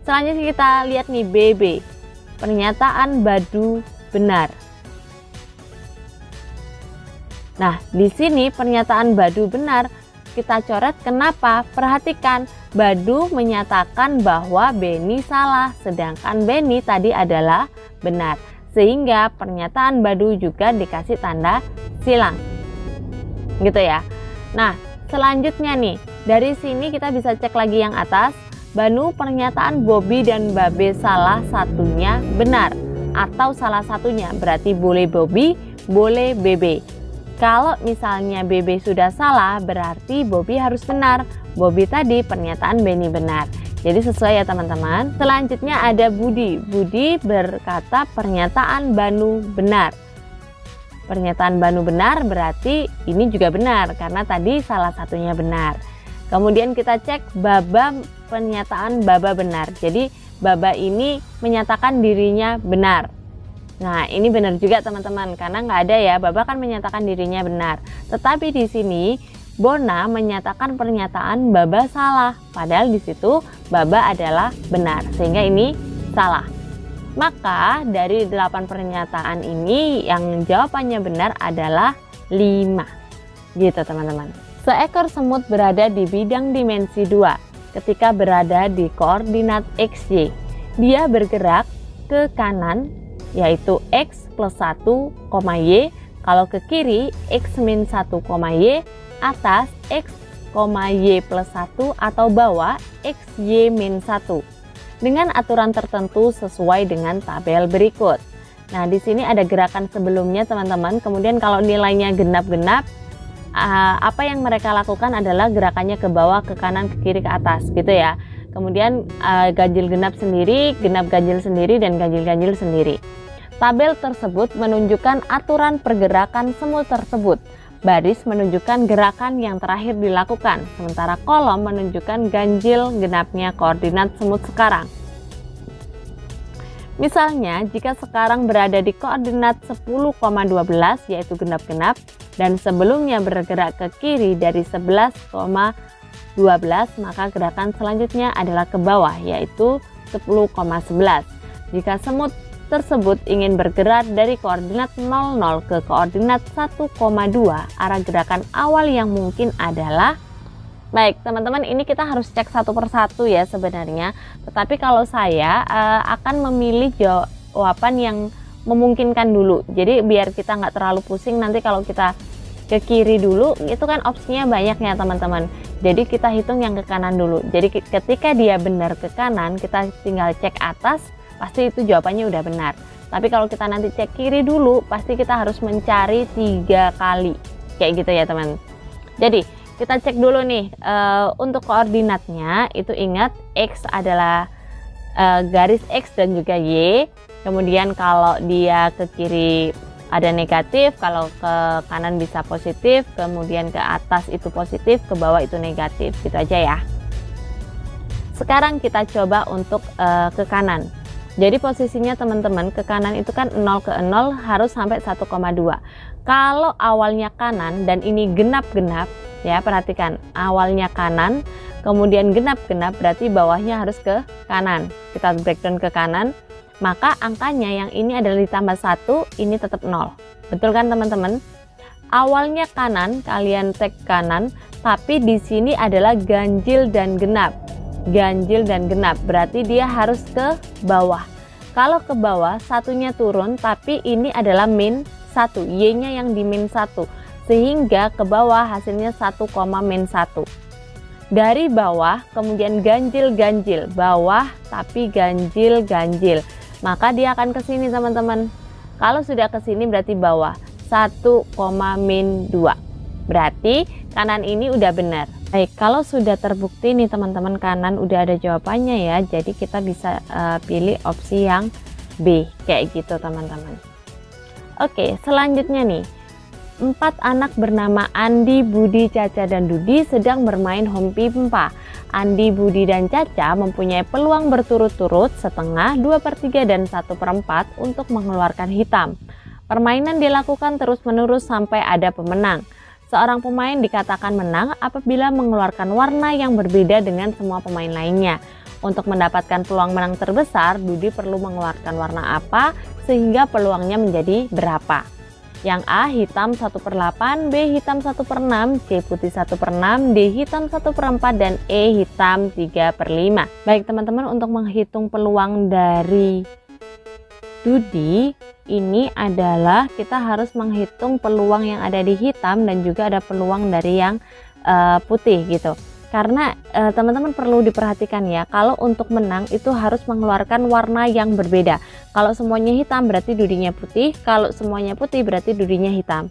Speaker 2: Selanjutnya kita lihat nih BB. Pernyataan Badu benar. Nah, di sini pernyataan Badu benar kita coret. Kenapa? Perhatikan, Badu menyatakan bahwa Benny salah, sedangkan Benny tadi adalah benar. Sehingga pernyataan Badu juga dikasih tanda silang. Gitu ya. Nah, selanjutnya nih, dari sini kita bisa cek lagi yang atas. Banu, pernyataan Bobby dan Babe salah satunya benar, atau salah satunya berarti boleh Bobby, boleh Bebe. Kalau misalnya BB sudah salah, berarti Bobby harus benar. Bobby tadi pernyataan Benny benar. Jadi sesuai ya teman-teman. Selanjutnya ada Budi. Budi berkata pernyataan Banu benar. Pernyataan Banu benar berarti ini juga benar karena tadi salah satunya benar. Kemudian kita cek Baba, pernyataan Baba benar. Jadi Baba ini menyatakan dirinya benar. Nah, ini benar juga teman-teman, karena nggak ada ya, Baba kan menyatakan dirinya benar. Tetapi di sini Bona menyatakan pernyataan Baba salah, padahal di situ Baba adalah benar, sehingga ini salah. Maka dari 8 pernyataan ini yang jawabannya benar adalah 5. Gitu teman-teman. Seekor semut berada di bidang dimensi 2 ketika berada di koordinat XY. Dia bergerak ke kanan yaitu X plus 1, Y, kalau ke kiri X min 1, Y, atas X, Y plus 1, atau bawah X, Y min 1. Dengan aturan tertentu sesuai dengan tabel berikut. Nah, di sini ada gerakan sebelumnya teman-teman, kemudian kalau nilainya genap-genap, apa yang mereka lakukan adalah gerakannya ke bawah, ke kanan, ke kiri, ke atas, gitu ya. Kemudian ganjil genap sendiri, genap ganjil sendiri, dan ganjil ganjil sendiri. Tabel tersebut menunjukkan aturan pergerakan semut tersebut. Baris menunjukkan gerakan yang terakhir dilakukan, sementara kolom menunjukkan ganjil genapnya koordinat semut sekarang. Misalnya, jika sekarang berada di koordinat 10,12 yaitu genap-genap, dan sebelumnya bergerak ke kiri dari 11,12, maka gerakan selanjutnya adalah ke bawah yaitu 10,11. Jika semut tersebut ingin bergerak dari koordinat 00 ke koordinat 1,2, arah gerakan awal yang mungkin adalah Baik teman-teman, ini kita harus cek satu persatu ya sebenarnya. Tetapi kalau saya akan memilih jawaban yang memungkinkan dulu. Jadi biar kita nggak terlalu pusing nanti kalau kita ke kiri dulu, itu kan opsinya banyak ya teman-teman. Jadi kita hitung yang ke kanan dulu. Jadi ketika dia benar ke kanan, kita tinggal cek atas, pasti itu jawabannya udah benar. Tapi kalau kita nanti cek kiri dulu, pasti kita harus mencari 3 kali. Kayak gitu ya teman. Jadi kita cek dulu nih, untuk koordinatnya itu ingat X adalah garis X dan juga Y. Kemudian kalau dia ke kiri ada negatif, kalau ke kanan bisa positif, kemudian ke atas itu positif, ke bawah itu negatif, gitu aja ya. Sekarang kita coba untuk ke kanan. Jadi posisinya teman-teman ke kanan itu kan 0 ke 0 harus sampai 1,2. Kalau awalnya kanan dan ini genap-genap, ya perhatikan awalnya kanan, kemudian genap-genap berarti bawahnya harus ke kanan. Kita breakdown ke kanan, maka angkanya yang ini adalah ditambah 1, ini tetap 0. Betul kan teman-teman? Awalnya kanan, kalian cek kanan, tapi di sini adalah ganjil dan genap. Ganjil dan genap berarti dia harus ke bawah. Kalau ke bawah satunya turun, tapi ini adalah min 1, Y nya yang di min 1, sehingga ke bawah hasilnya 1, min 1. Dari bawah kemudian ganjil-ganjil, bawah tapi ganjil-ganjil, maka dia akan ke sini teman-teman. Kalau sudah ke sini berarti bawah 1, min 2, berarti kanan ini udah benar. Baik, kalau sudah terbukti nih teman-teman kanan udah ada jawabannya ya, jadi kita bisa pilih opsi yang B kayak gitu teman-teman. Oke, selanjutnya nih, 4 anak bernama Andi, Budi, Caca, dan Dudi sedang bermain home pimpa. Andi, Budi, dan Caca mempunyai peluang berturut-turut setengah, 2/3, dan 1/4 untuk mengeluarkan hitam. Permainan dilakukan terus-menerus sampai ada pemenang. Seorang pemain dikatakan menang apabila mengeluarkan warna yang berbeda dengan semua pemain lainnya. Untuk mendapatkan peluang menang terbesar, Dudi perlu mengeluarkan warna apa sehingga peluangnya menjadi berapa? Yang A hitam 1/8, B hitam 1/6, C putih 1/6, D hitam 1/4, dan E hitam 3/5. Baik teman-teman, untuk menghitung peluang dari Dudi, ini adalah kita harus menghitung peluang yang ada di hitam dan juga ada peluang dari yang putih gitu. Karena teman-teman perlu diperhatikan ya, kalau untuk menang itu harus mengeluarkan warna yang berbeda. Kalau semuanya hitam berarti Dudinya putih, kalau semuanya putih berarti Dudinya hitam.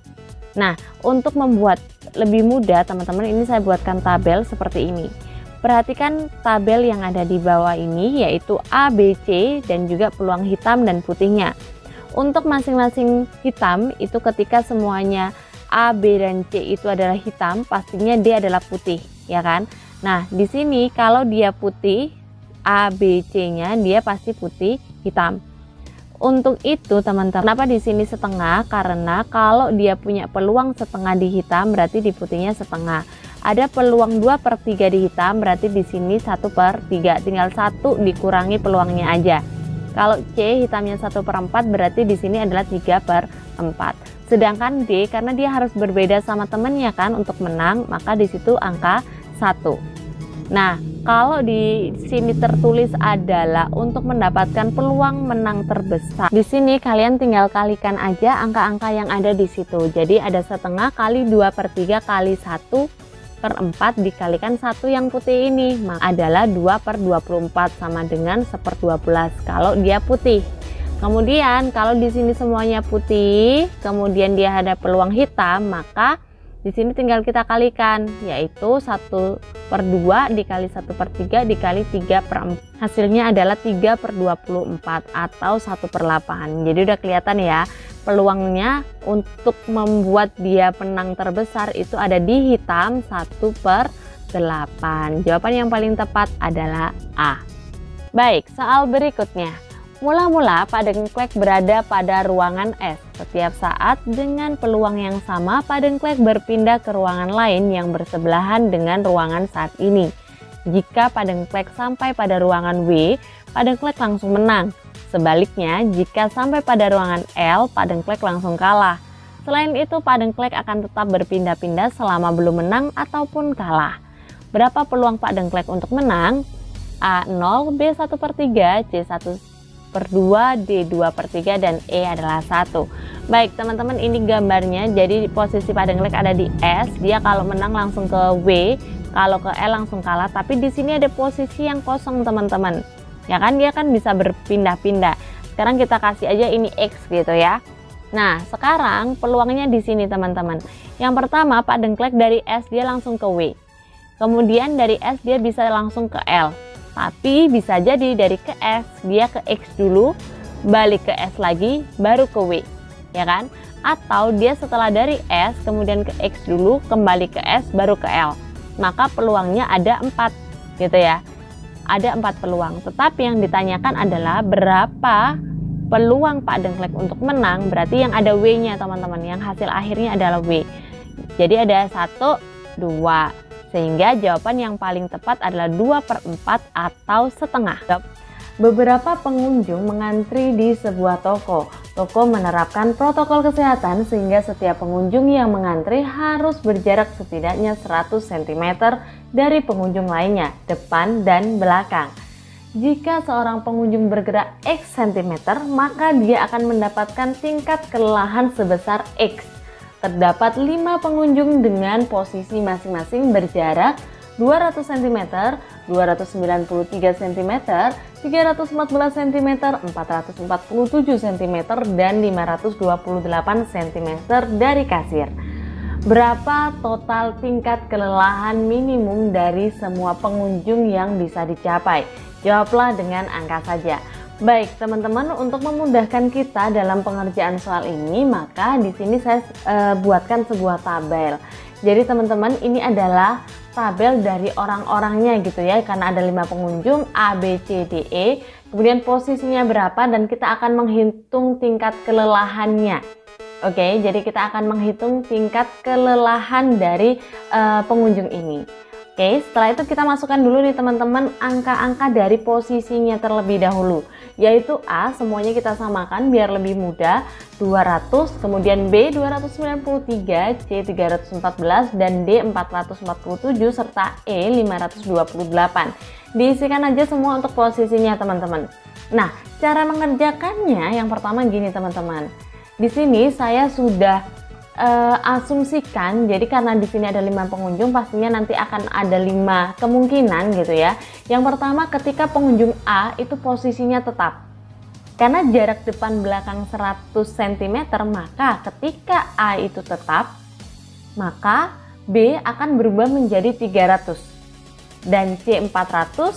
Speaker 2: Nah, untuk membuat lebih mudah teman-teman, ini saya buatkan tabel seperti ini. Perhatikan tabel yang ada di bawah ini, yaitu A, B, C, dan juga peluang hitam dan putihnya. Untuk masing-masing hitam itu ketika semuanya A, B, dan C itu adalah hitam, pastinya D adalah putih, ya kan? Nah, di sini kalau dia putih, A, B, C-nya dia pasti putih hitam. Untuk itu teman-teman, kenapa di sini setengah? Karena kalau dia punya peluang setengah di hitam, berarti di putihnya setengah. Ada peluang 2/3 di hitam, berarti di sini 1/3, tinggal 1 dikurangi peluangnya aja. Kalau C hitamnya 1/4, berarti di sini adalah 3/4. Sedangkan D karena dia harus berbeda sama temennya kan untuk menang, maka di situ angka 1. Nah, kalau di sini tertulis adalah untuk mendapatkan peluang menang terbesar. Di sini kalian tinggal kalikan aja angka-angka yang ada di situ. Jadi ada setengah kali 2/3 kali 1/4 dikalikan 1 yang putih ini, maka adalah 2/24 sama dengan 1/12 kalau dia putih. Kemudian kalau di sini semuanya putih, kemudian dia ada peluang hitam, maka di sini tinggal kita kalikan, yaitu 1/2 dikali 1/3 dikali 3/4. Hasilnya adalah 3/24 atau 1/8. Jadi udah kelihatan ya, peluangnya untuk membuat dia menang terbesar itu ada di hitam 1/8. Jawaban yang paling tepat adalah A. Baik, soal berikutnya. Mula-mula Padengklek berada pada ruangan S. Setiap saat dengan peluang yang sama, Padengklek berpindah ke ruangan lain yang bersebelahan dengan ruangan saat ini. Jika Padengklek sampai pada ruangan W, Padengklek langsung menang. Sebaliknya, jika sampai pada ruangan L, Padengklek langsung kalah. Selain itu, Padengklek akan tetap berpindah-pindah selama belum menang ataupun kalah. Berapa peluang Pak Dengklek untuk menang? A 0, B 1/3, C 1/2, D 2/3, dan E adalah 1. Baik teman-teman, ini gambarnya. Jadi posisi Pak Dengklek ada di S. Dia kalau menang langsung ke W, kalau ke L langsung kalah. Tapi di sini ada posisi yang kosong teman-teman. Ya kan, dia kan bisa berpindah-pindah. Sekarang kita kasih aja ini X gitu ya. Nah, sekarang peluangnya di sini teman-teman. Yang pertama, Pak Dengklek dari S dia langsung ke W. Kemudian dari S dia bisa langsung ke L. Tapi bisa jadi dari ke S dia ke X dulu, balik ke S lagi, baru ke W. Ya kan? Atau dia setelah dari S kemudian ke X dulu, kembali ke S, baru ke L. Maka peluangnya ada 4 gitu ya. Ada 4 peluang. Tetapi yang ditanyakan adalah berapa peluang Pak Dengklek untuk menang. Berarti yang ada W-nya teman-teman. Yang hasil akhirnya adalah W. Jadi ada 1, 2. Sehingga jawaban yang paling tepat adalah 2/4 atau setengah.
Speaker 1: Beberapa pengunjung mengantri di sebuah toko. Toko menerapkan protokol kesehatan sehingga setiap pengunjung yang mengantri harus berjarak setidaknya 100 cm dari pengunjung lainnya, depan dan belakang. Jika seorang pengunjung bergerak X cm, maka dia akan mendapatkan tingkat kelelahan sebesar X. Terdapat 5 pengunjung dengan posisi masing-masing berjarak 200 cm, 293 cm, 314 cm, 447 cm, dan 528 cm dari kasir. Berapa total tingkat kelelahan minimum dari semua pengunjung yang bisa dicapai? Jawablah dengan angka saja. Baik teman-teman, untuk memudahkan kita dalam pengerjaan soal ini, maka di sini saya buatkan sebuah tabel. Jadi teman-teman, ini adalah tabel dari orang-orangnya gitu ya, karena ada 5 pengunjung A, B, C, D, E. Kemudian posisinya berapa dan kita akan menghitung tingkat kelelahannya. Oke, jadi kita akan menghitung tingkat kelelahan dari pengunjung ini. Oke, setelah itu kita masukkan dulu nih teman-teman angka-angka dari posisinya terlebih dahulu. Yaitu A, semuanya kita samakan biar lebih mudah, 200, kemudian B 293, C 314, dan D 447, serta E 528. Diisikan aja semua untuk posisinya teman-teman. Nah, cara mengerjakannya yang pertama gini teman-teman. Di sini saya sudah asumsikan, jadi karena di sini ada 5 pengunjung, pastinya nanti akan ada 5 kemungkinan gitu ya. Yang pertama, ketika pengunjung A itu posisinya tetap, karena jarak depan belakang 100 cm, maka ketika A itu tetap, maka B akan berubah menjadi 300, dan C 400,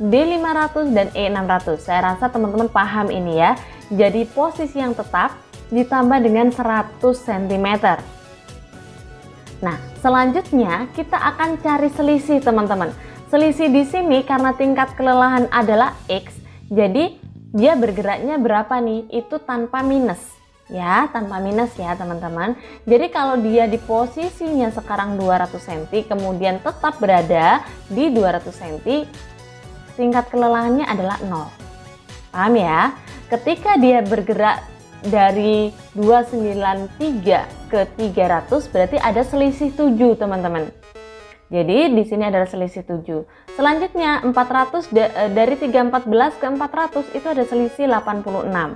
Speaker 1: D 500, dan E 600. Saya rasa teman-teman paham ini ya. Jadi posisi yang tetap ditambah dengan 100 cm. Nah, selanjutnya kita akan cari selisih teman-teman. Selisih di sini karena tingkat kelelahan adalah X, jadi dia bergeraknya berapa nih? Itu tanpa minus. Ya, tanpa minus ya teman-teman. Jadi kalau dia di posisinya sekarang 200 cm, kemudian tetap berada di 200 cm, tingkat kelelahannya adalah 0. Paham ya? Ketika dia bergerak dari 293 ke 300, berarti ada selisih 7 teman-teman. Jadi di sini ada selisih 7. Selanjutnya 400 dari 314 ke 400 itu ada selisih 86.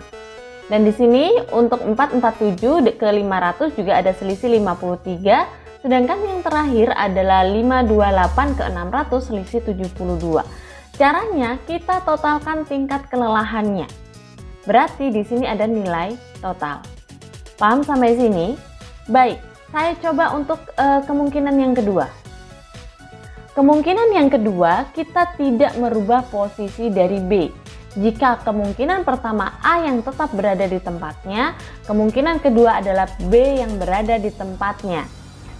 Speaker 1: Dan di sini untuk 447 ke 500 juga ada selisih 53. Sedangkan yang terakhir adalah 528 ke 600 selisih 72. Caranya kita totalkan tingkat kelelahannya. Berarti di sini ada nilai total. Paham sampai sini? Baik, saya coba untuk kemungkinan yang kedua. Kemungkinan yang kedua, kita tidak merubah posisi dari B. Jika kemungkinan pertama A yang tetap berada di tempatnya, kemungkinan kedua adalah B yang berada di tempatnya.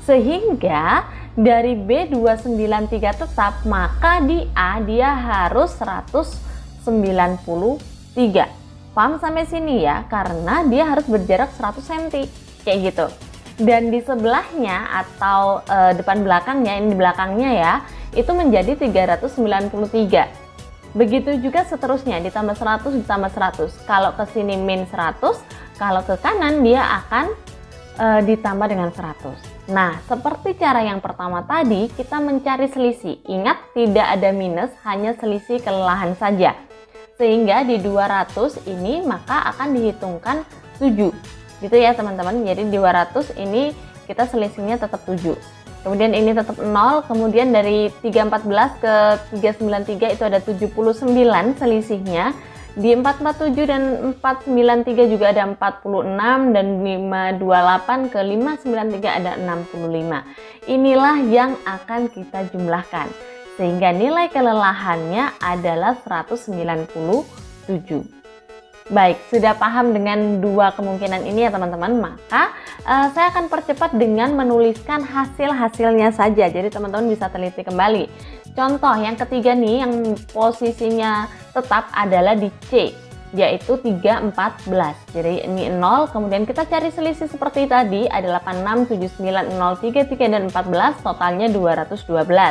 Speaker 1: Sehingga dari B293 tetap, maka di A dia harus 193. Paham sampai sini ya, karena dia harus berjarak 100 cm kayak gitu. Dan di sebelahnya atau depan belakangnya, ini di belakangnya ya, itu menjadi 393. Begitu juga seterusnya, ditambah 100 ditambah 100. Kalau ke sini min 100, kalau ke kanan dia akan ditambah dengan 100. Nah, seperti cara yang pertama tadi, kita mencari selisih. Ingat, tidak ada minus, hanya selisih kelelahan saja. Sehingga di 200 ini maka akan dihitungkan 7. Gitu ya teman-teman. Jadi 200 ini kita selisihnya tetap 7. Kemudian ini tetap 0, kemudian dari 314 ke 393 itu ada 79 selisihnya. Di 447 dan 493 juga ada 46, dan 528 ke 593 ada 65. Inilah yang akan kita jumlahkan. Sehingga nilai kelelahannya adalah 197. Baik, sudah paham dengan dua kemungkinan ini ya teman-teman, maka saya akan percepat dengan menuliskan hasil-hasilnya saja. Jadi teman-teman bisa teliti kembali. Contoh yang ketiga nih, yang posisinya tetap adalah di C, yaitu 3, 14. Jadi ini 0, kemudian kita cari selisih seperti tadi, ada 86, 79, 0, 33, dan 14, totalnya 212.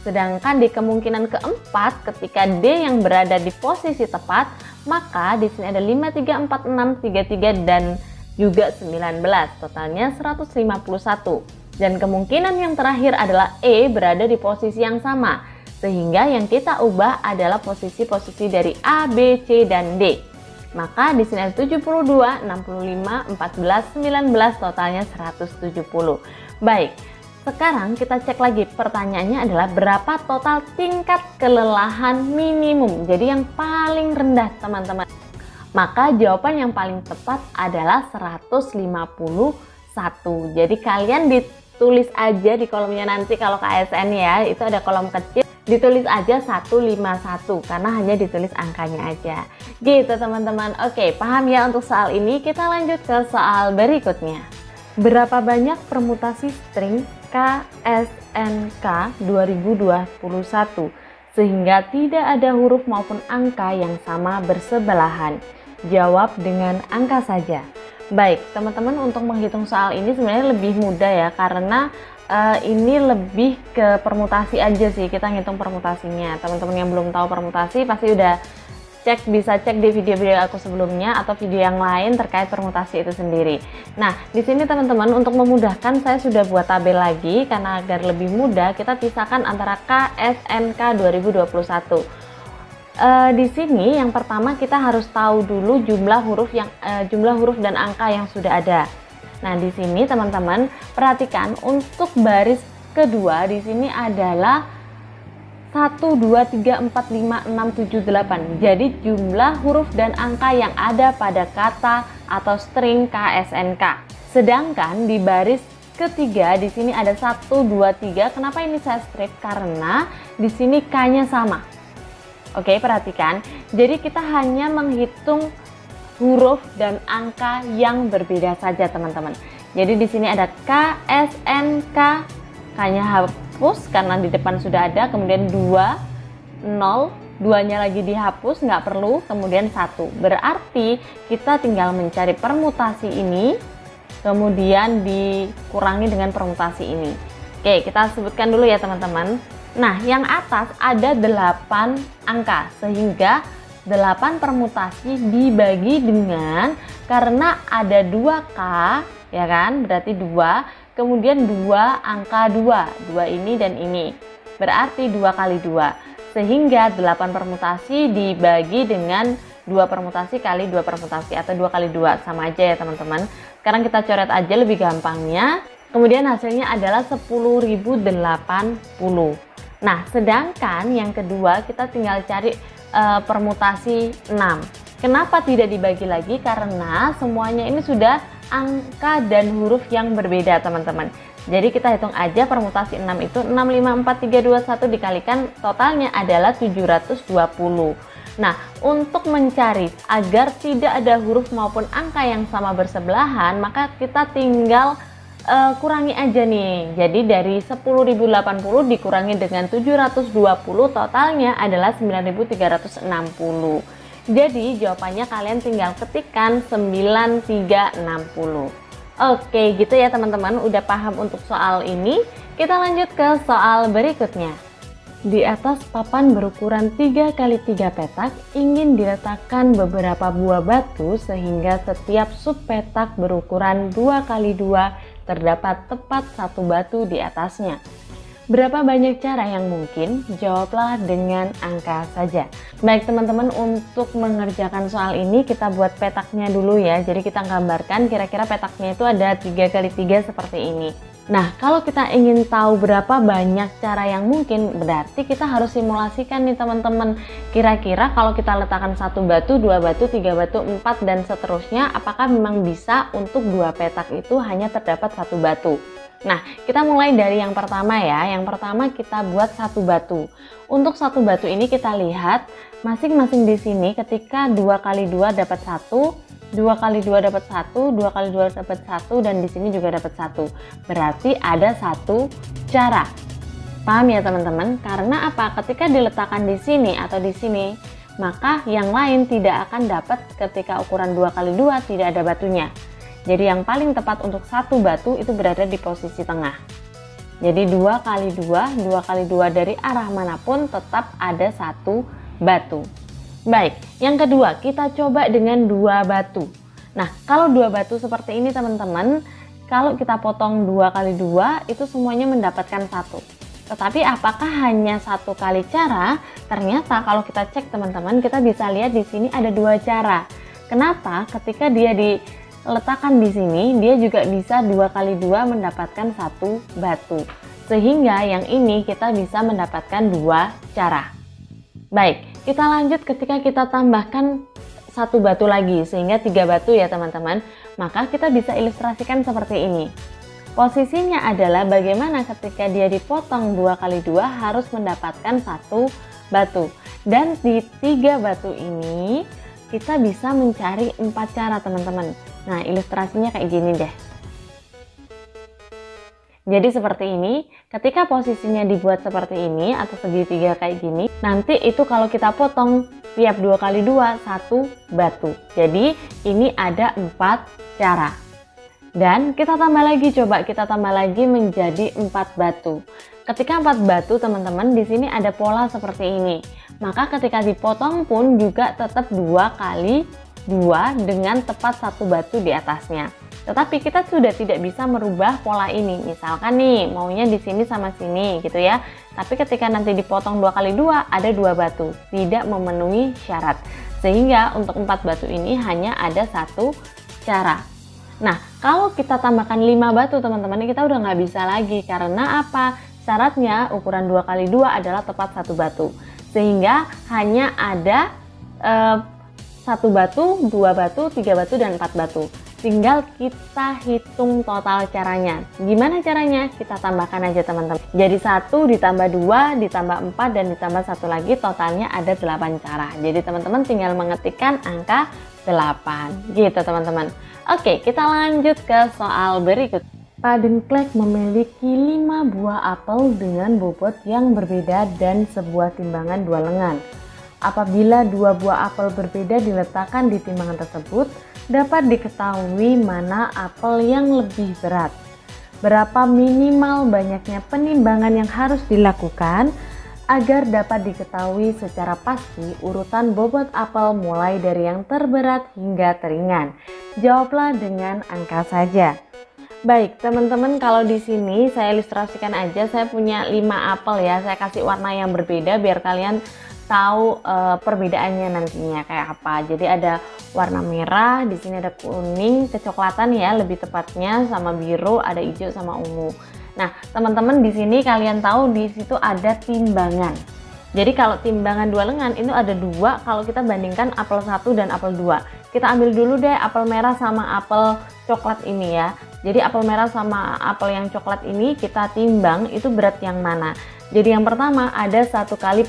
Speaker 1: Sedangkan di kemungkinan keempat, ketika D yang berada di posisi tepat, maka di sini ada 5, 3, 4, 6, 33, dan juga 19, totalnya 151. Dan kemungkinan yang terakhir adalah E berada di posisi yang sama, sehingga yang kita ubah adalah posisi-posisi dari A, B, C, dan D. Maka di sini ada 72, 65, 14, 19, totalnya 170. Baik, sekarang kita cek lagi, pertanyaannya adalah berapa total tingkat kelelahan minimum, jadi yang paling rendah teman-teman. Maka jawaban yang paling tepat adalah 151. Jadi kalian ditulis aja di kolomnya nanti, kalau KSN ya, itu ada kolom kecil, ditulis aja 151 karena hanya ditulis angkanya aja. Gitu teman-teman. Oke, paham ya untuk soal ini? Kita lanjut ke soal berikutnya. Berapa banyak permutasi string KSNK 2021 sehingga tidak ada huruf maupun angka yang sama bersebelahan? Jawab dengan angka saja. Baik, teman-teman, untuk menghitung soal ini sebenarnya lebih mudah ya, karena ini lebih ke permutasi aja sih, kita ngitung permutasinya. Teman-teman yang belum tahu permutasi pasti udah bisa cek di video-video aku sebelumnya atau video yang lain terkait permutasi itu sendiri. Nah, di sini teman-teman, untuk memudahkan saya sudah buat tabel lagi, karena agar lebih mudah kita pisahkan antara KSNK 2021. Di sini yang pertama kita harus tahu dulu jumlah huruf dan angka yang sudah ada. Nah, di sini teman-teman perhatikan untuk baris kedua di sini adalah 1, 2, 3, 4, 5, 6, 7, 8. Jadi jumlah huruf dan angka yang ada pada kata atau string KSNK. Sedangkan di baris ketiga di sini ada 1, 2, 3. Kenapa ini saya strip? Karena di sini K-nya sama. Oke, perhatikan. Jadi kita hanya menghitung huruf dan angka yang berbeda saja, teman-teman. Jadi di sini ada KSNK, K-nya hapus karena di depan sudah ada, kemudian 2, 0, 2-nya lagi dihapus, nggak perlu, kemudian 1. Berarti kita tinggal mencari permutasi ini, kemudian dikurangi dengan permutasi ini. Oke, kita sebutkan dulu ya teman-teman. Nah, yang atas ada 8 angka, sehingga 8 permutasi dibagi dengan, karena ada 2K, ya kan, berarti 2, kemudian 2 angka 2 ini dan ini, berarti 2 kali 2, sehingga 8 permutasi dibagi dengan 2 permutasi kali 2 permutasi, atau 2 kali 2, sama aja ya teman-teman. Sekarang kita coret aja lebih gampangnya, kemudian hasilnya adalah 10.080. Nah, sedangkan yang kedua kita tinggal cari permutasi 6. Kenapa tidak dibagi lagi? Karena semuanya ini sudah angka dan huruf yang berbeda, teman-teman. Jadi kita hitung aja permutasi 6 itu 6, 5, 4, 3, 2, 1 dikalikan totalnya adalah 720. Nah, untuk mencari agar tidak ada huruf maupun angka yang sama bersebelahan, maka kita tinggal kurangi aja nih. Jadi dari 10.080 dikurangi dengan 720, totalnya adalah 9.360. Jadi jawabannya kalian tinggal ketikkan 9360. Oke, gitu ya teman-teman, udah paham untuk soal ini. Kita lanjut ke soal berikutnya. Di atas papan berukuran 3 x 3 petak ingin diletakkan beberapa buah batu sehingga setiap subpetak berukuran 2 x 2 terdapat tepat satu batu di atasnya. Berapa banyak cara yang mungkin? Jawablah dengan angka saja. Baik teman-teman, untuk mengerjakan soal ini kita buat petaknya dulu ya. Jadi kita gambarkan kira-kira petaknya itu ada 3 kali 3 seperti ini. Nah, kalau kita ingin tahu berapa banyak cara yang mungkin, berarti kita harus simulasikan nih teman-teman. Kira-kira kalau kita letakkan 1 batu, 2 batu, 3 batu, 4 dan seterusnya, apakah memang bisa untuk 2 petak itu hanya terdapat 1 batu? Nah, kita mulai dari yang pertama ya. Yang pertama kita buat 1 batu. Untuk 1 batu ini kita lihat masing-masing di sini ketika 2 kali 2 dapat 1, 2 kali 2 dapat 1, 2 kali 2 dapat 1, dan di sini juga dapat 1. Berarti ada 1 cara. Paham ya teman-teman? Karena apa? Ketika diletakkan di sini atau di sini, maka yang lain tidak akan dapat ketika ukuran 2 kali 2 tidak ada batunya. Jadi yang paling tepat untuk 1 batu itu berada di posisi tengah. Jadi 2 kali 2, 2 kali 2 dari arah manapun tetap ada 1 batu. Baik, yang kedua kita coba dengan 2 batu. Nah, kalau 2 batu seperti ini teman-teman, kalau kita potong 2 kali 2 itu semuanya mendapatkan 1. Tetapi apakah hanya 1 kali cara? Ternyata kalau kita cek teman-teman, kita bisa lihat di sini ada 2 cara. Kenapa? Ketika dia diletakkan di sini, dia juga bisa 2 kali 2 mendapatkan 1 batu. Sehingga yang ini kita bisa mendapatkan 2 cara. Baik, kita lanjut ketika kita tambahkan 1 batu lagi sehingga 3 batu ya teman-teman. Maka kita bisa ilustrasikan seperti ini. Posisinya adalah bagaimana ketika dia dipotong 2 kali 2 harus mendapatkan 1 batu. Dan di 3 batu ini kita bisa mencari 4 cara teman-teman. Nah, ilustrasinya kayak gini deh. Jadi seperti ini, ketika posisinya dibuat seperti ini atau segitiga kayak gini, nanti itu kalau kita potong tiap 2 kali 2, 1 batu. Jadi ini ada 4 cara. Dan kita tambah lagi, coba kita tambah lagi menjadi 4 batu. Ketika 4 batu teman-teman, di sini ada pola seperti ini. Maka ketika dipotong pun juga tetap 2 kali 2 dengan tepat 1 batu di atasnya. Tetapi kita sudah tidak bisa merubah pola ini. Misalkan nih, maunya di sini sama sini gitu ya. Tapi ketika nanti dipotong 2 kali 2 ada 2 batu, tidak memenuhi syarat. Sehingga untuk 4 batu ini hanya ada 1 cara. Nah, kalau kita tambahkan 5 batu teman-teman, kita udah nggak bisa lagi. Karena apa? Syaratnya ukuran 2 kali 2 adalah tepat 1 batu. Sehingga hanya ada 1 batu, 2 batu, 3 batu, dan 4 batu. Tinggal kita hitung total caranya. Gimana caranya? Kita tambahkan aja teman-teman. Jadi 1 ditambah 2 ditambah 4 dan ditambah 1 lagi, totalnya ada 8 cara. Jadi teman-teman tinggal mengetikkan angka 8 gitu teman-teman. Oke, kita lanjut ke soal berikut. Pak Dengklek memiliki 5 buah apel dengan bobot yang berbeda dan sebuah timbangan 2 lengan. Apabila 2 buah apel berbeda diletakkan di timbangan tersebut, dapat diketahui mana apel yang lebih berat. Berapa minimal banyaknya penimbangan yang harus dilakukan agar dapat diketahui secara pasti urutan bobot apel mulai dari yang terberat hingga teringan. Jawablah dengan angka saja. Baik teman-teman, kalau di sini saya ilustrasikan aja, saya punya 5 apel ya. Saya kasih warna yang berbeda biar kalian tahu perbedaannya nantinya kayak apa. Jadi ada warna merah, di sini ada kuning, kecoklatan ya lebih tepatnya, sama biru, ada hijau sama ungu. Nah, teman-teman di sini kalian tahu di situ ada timbangan. Jadi kalau timbangan 2 lengan itu ada 2 kalau kita bandingkan apel 1 dan apel 2. Kita ambil dulu deh apel merah sama apel coklat ini ya. Jadi apel merah sama apel yang coklat ini kita timbang itu berat yang mana. Jadi yang pertama ada 1 kali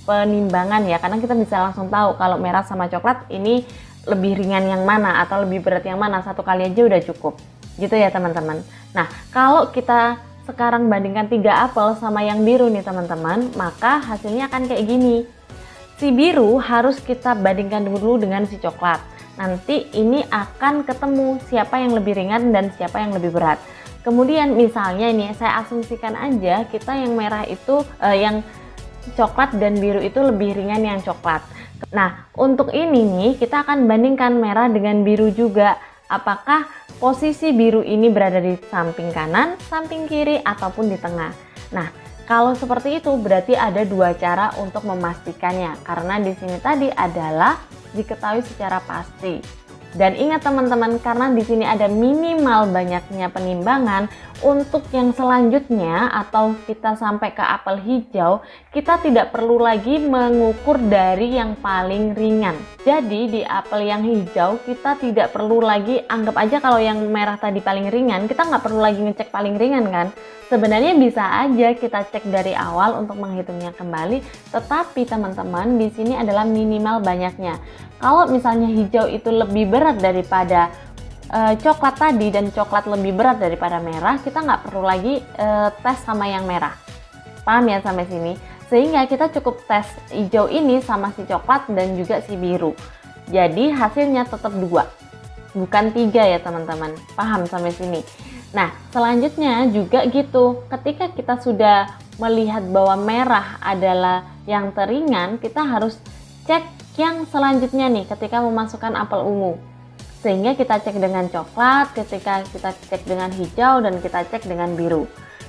Speaker 1: penimbangan ya, karena kita bisa langsung tahu kalau merah sama coklat ini lebih ringan yang mana atau lebih berat yang mana. 1 kali aja udah cukup gitu ya teman-teman. Nah, kalau kita sekarang bandingkan 3 apel sama yang biru nih teman-teman, maka hasilnya akan kayak gini. Si biru harus kita bandingkan dulu dengan si coklat. Nanti ini akan ketemu siapa yang lebih ringan dan siapa yang lebih berat. Kemudian misalnya ini saya asumsikan aja kita yang merah itu yang coklat dan biru itu lebih ringan yang coklat. Nah, untuk ini nih kita akan bandingkan merah dengan biru juga. Apakah posisi biru ini berada di samping kanan, samping kiri, ataupun di tengah. Nah, kalau seperti itu berarti ada dua cara untuk memastikannya, karena di sini tadi adalah diketahui secara pasti. Dan ingat teman-teman, karena di sini ada minimal banyaknya penimbangan, untuk yang selanjutnya atau kita sampai ke apel hijau, kita tidak perlu lagi mengukur dari yang paling ringan. Jadi di apel yang hijau kita tidak perlu lagi, anggap aja kalau yang merah tadi paling ringan, kita nggak perlu lagi ngecek paling ringan kan. Sebenarnya bisa aja kita cek dari awal untuk menghitungnya kembali, tetapi teman-teman di sini adalah minimal banyaknya. Kalau misalnya hijau itu lebih berat daripada coklat tadi dan coklat lebih berat daripada merah, kita nggak perlu lagi tes sama yang merah. Paham ya sampai sini? Sehingga kita cukup tes hijau ini sama si coklat dan juga si biru. Jadi hasilnya tetap 2, bukan 3 ya teman-teman. Paham sampai sini? Nah, selanjutnya juga gitu. Ketika kita sudah melihat bahwa merah adalah yang teringan, kita harus cek yang selanjutnya nih ketika memasukkan apel ungu. Sehingga kita cek dengan coklat, ketika kita cek dengan hijau, dan kita cek dengan biru.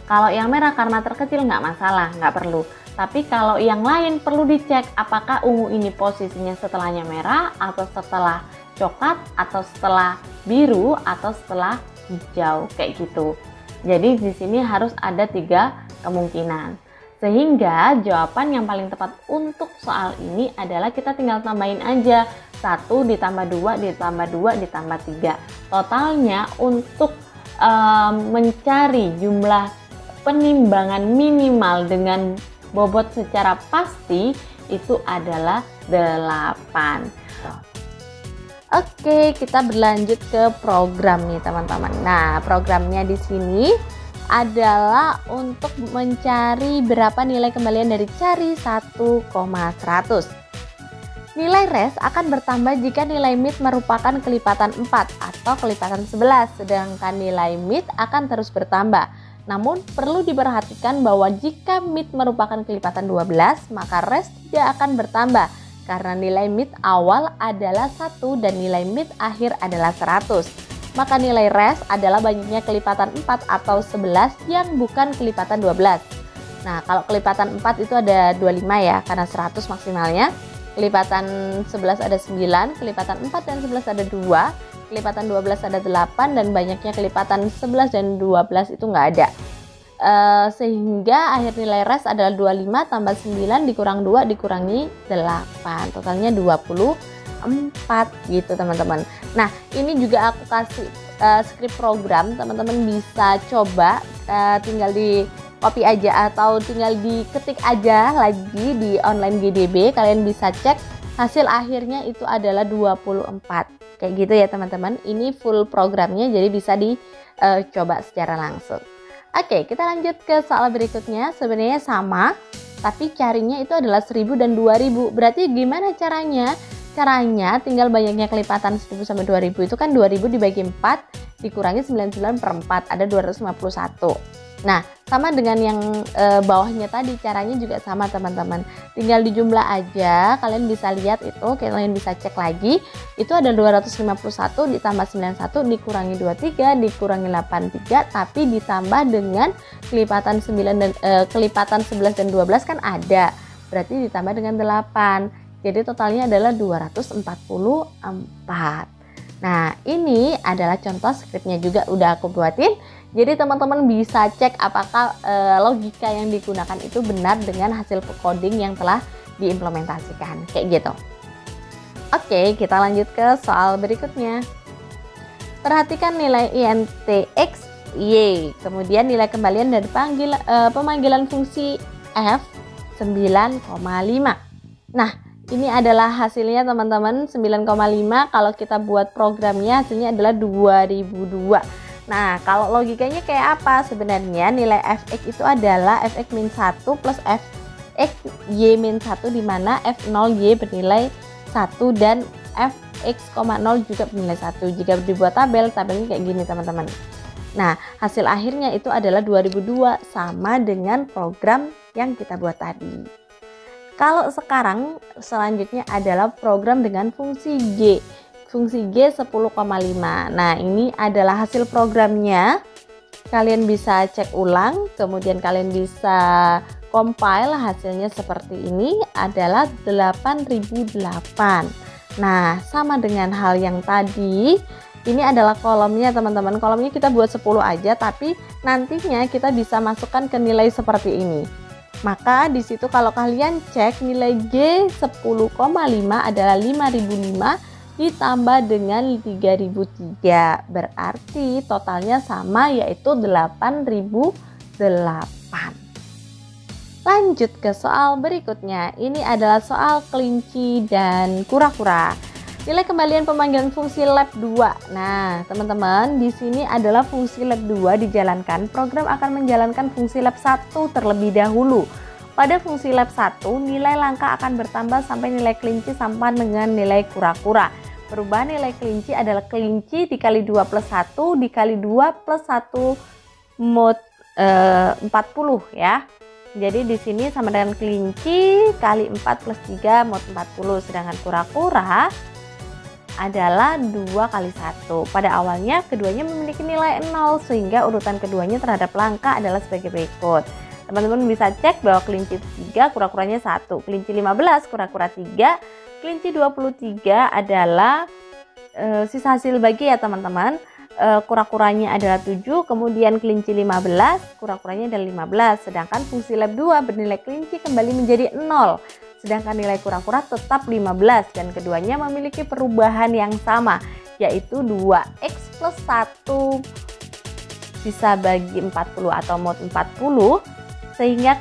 Speaker 1: Kalau yang merah karena terkecil nggak masalah, nggak perlu. Tapi kalau yang lain perlu dicek apakah ungu ini posisinya setelahnya merah, atau setelah coklat, atau setelah biru, atau setelah hijau, kayak gitu. Jadi di sini harus ada 3 kemungkinan. Sehingga jawaban yang paling tepat untuk soal ini adalah kita tinggal tambahin aja 1 ditambah 2 ditambah 2 ditambah 3. Totalnya untuk mencari jumlah penimbangan minimal dengan bobot secara pasti itu adalah 8. Oke, kita berlanjut ke program nih teman-teman. Nah, programnya di sini adalah untuk mencari berapa nilai kembalian dari cari 1,100. Nilai res akan bertambah jika nilai mid merupakan kelipatan 4 atau kelipatan 11, sedangkan nilai mid akan terus bertambah. Namun perlu diperhatikan bahwa jika mid merupakan kelipatan 12, maka res tidak akan bertambah karena nilai mid awal adalah 1 dan nilai mid akhir adalah 100. Maka nilai res adalah banyaknya kelipatan 4 atau 11 yang bukan kelipatan 12. Nah, kalau kelipatan 4 itu ada 25 ya, karena 100 maksimalnya. Kelipatan 11 ada 9, kelipatan 4 dan 11 ada 2, kelipatan 12 ada 8, dan banyaknya kelipatan 11 dan 12 itu nggak ada. Sehingga akhir nilai res adalah 25 tambah 9 dikurang 2 dikurangi 8. Totalnya 24 gitu teman-teman. Nah, ini juga aku kasih script program, teman-teman bisa coba, tinggal di copy aja atau tinggal diketik aja lagi di online GDB, kalian bisa cek hasil akhirnya itu adalah 24. Kayak gitu ya teman-teman. Ini full programnya jadi bisa dicoba secara langsung. Oke, kita lanjut ke soal berikutnya. Sebenarnya sama, tapi carinya itu adalah 1000 dan 2000. Berarti gimana caranya? Caranya tinggal banyaknya kelipatan 1000 sampai 2000 itu kan 2000 dibagi 4 dikurangi 99 per 4 ada 251. Nah, sama dengan yang bawahnya tadi, caranya juga sama teman-teman. Tinggal dijumlah aja, kalian bisa lihat itu, kalian bisa cek lagi. Itu ada 251 ditambah 91 dikurangi 23 dikurangi 83, tapi ditambah dengan kelipatan 9 dan kelipatan 11 dan 12 kan ada. Berarti ditambah dengan 8. Jadi totalnya adalah 244. Nah, ini adalah contoh skripnya juga udah aku buatin. Jadi teman-teman bisa cek apakah logika yang digunakan itu benar dengan hasil coding yang telah diimplementasikan. Kayak gitu. Oke, kita lanjut ke soal berikutnya. Perhatikan nilai INT X, Y. Kemudian nilai kembalian dari pemanggilan fungsi F 9,5. Nah, ini adalah hasilnya teman-teman, 9,5. Kalau kita buat programnya hasilnya adalah 2002. Nah, kalau logikanya kayak apa? Sebenarnya nilai fx itu adalah fx-1 plus fx y-1, di mana f0y bernilai 1 dan fx,0 juga bernilai 1. Jika dibuat tabelnya kayak gini teman-teman. Nah, hasil akhirnya itu adalah 2002, sama dengan program yang kita buat tadi. Kalau sekarang selanjutnya adalah program dengan fungsi G. fungsi G 10,5. Nah, ini adalah hasil programnya. Kalian bisa cek ulang, kemudian kalian bisa compile hasilnya seperti ini adalah 8008. Nah, sama dengan hal yang tadi, ini adalah kolomnya teman-teman. Kolomnya kita buat 10 aja, tapi nantinya kita bisa masukkan ke nilai seperti ini. Maka di situ kalau kalian cek nilai G 10,5 adalah 5005 ditambah dengan 3003. Berarti totalnya sama, yaitu 8008. Lanjut ke soal berikutnya. Ini adalah soal kelinci dan kura-kura. Nilai kembalian pemanggilan fungsi lab 2. Nah, teman-teman, di sini adalah fungsi lab 2 dijalankan. Program akan menjalankan fungsi lab 1 terlebih dahulu. Pada fungsi lab 1, nilai langka akan bertambah sampai nilai kelinci sama dengan nilai kura-kura. Perubahan nilai kelinci adalah kelinci dikali 2 plus 1 dikali 2 plus 1 mod 40 ya. Jadi di sini sama dengan kelinci kali 4 plus 3 mod 40, sedangkan kura-kura adalah 2 kali 1. Pada awalnya keduanya memiliki nilai 0, sehingga urutan keduanya terhadap langka adalah sebagai berikut. Teman-teman bisa cek bahwa kelinci 3, kura-kuranya 1, kelinci 15, kura-kura 3, kelinci 23 adalah sisa hasil bagi ya teman-teman. Kura-kuranya adalah 7, kemudian kelinci 15, kura-kuranya adalah 15, sedangkan fungsi lab 2 bernilai kelinci kembali menjadi 0, sedangkan nilai kura-kura tetap 15 dan keduanya memiliki perubahan yang sama, yaitu 2x plus 1 sisa bagi 40 atau mod 40, sehingga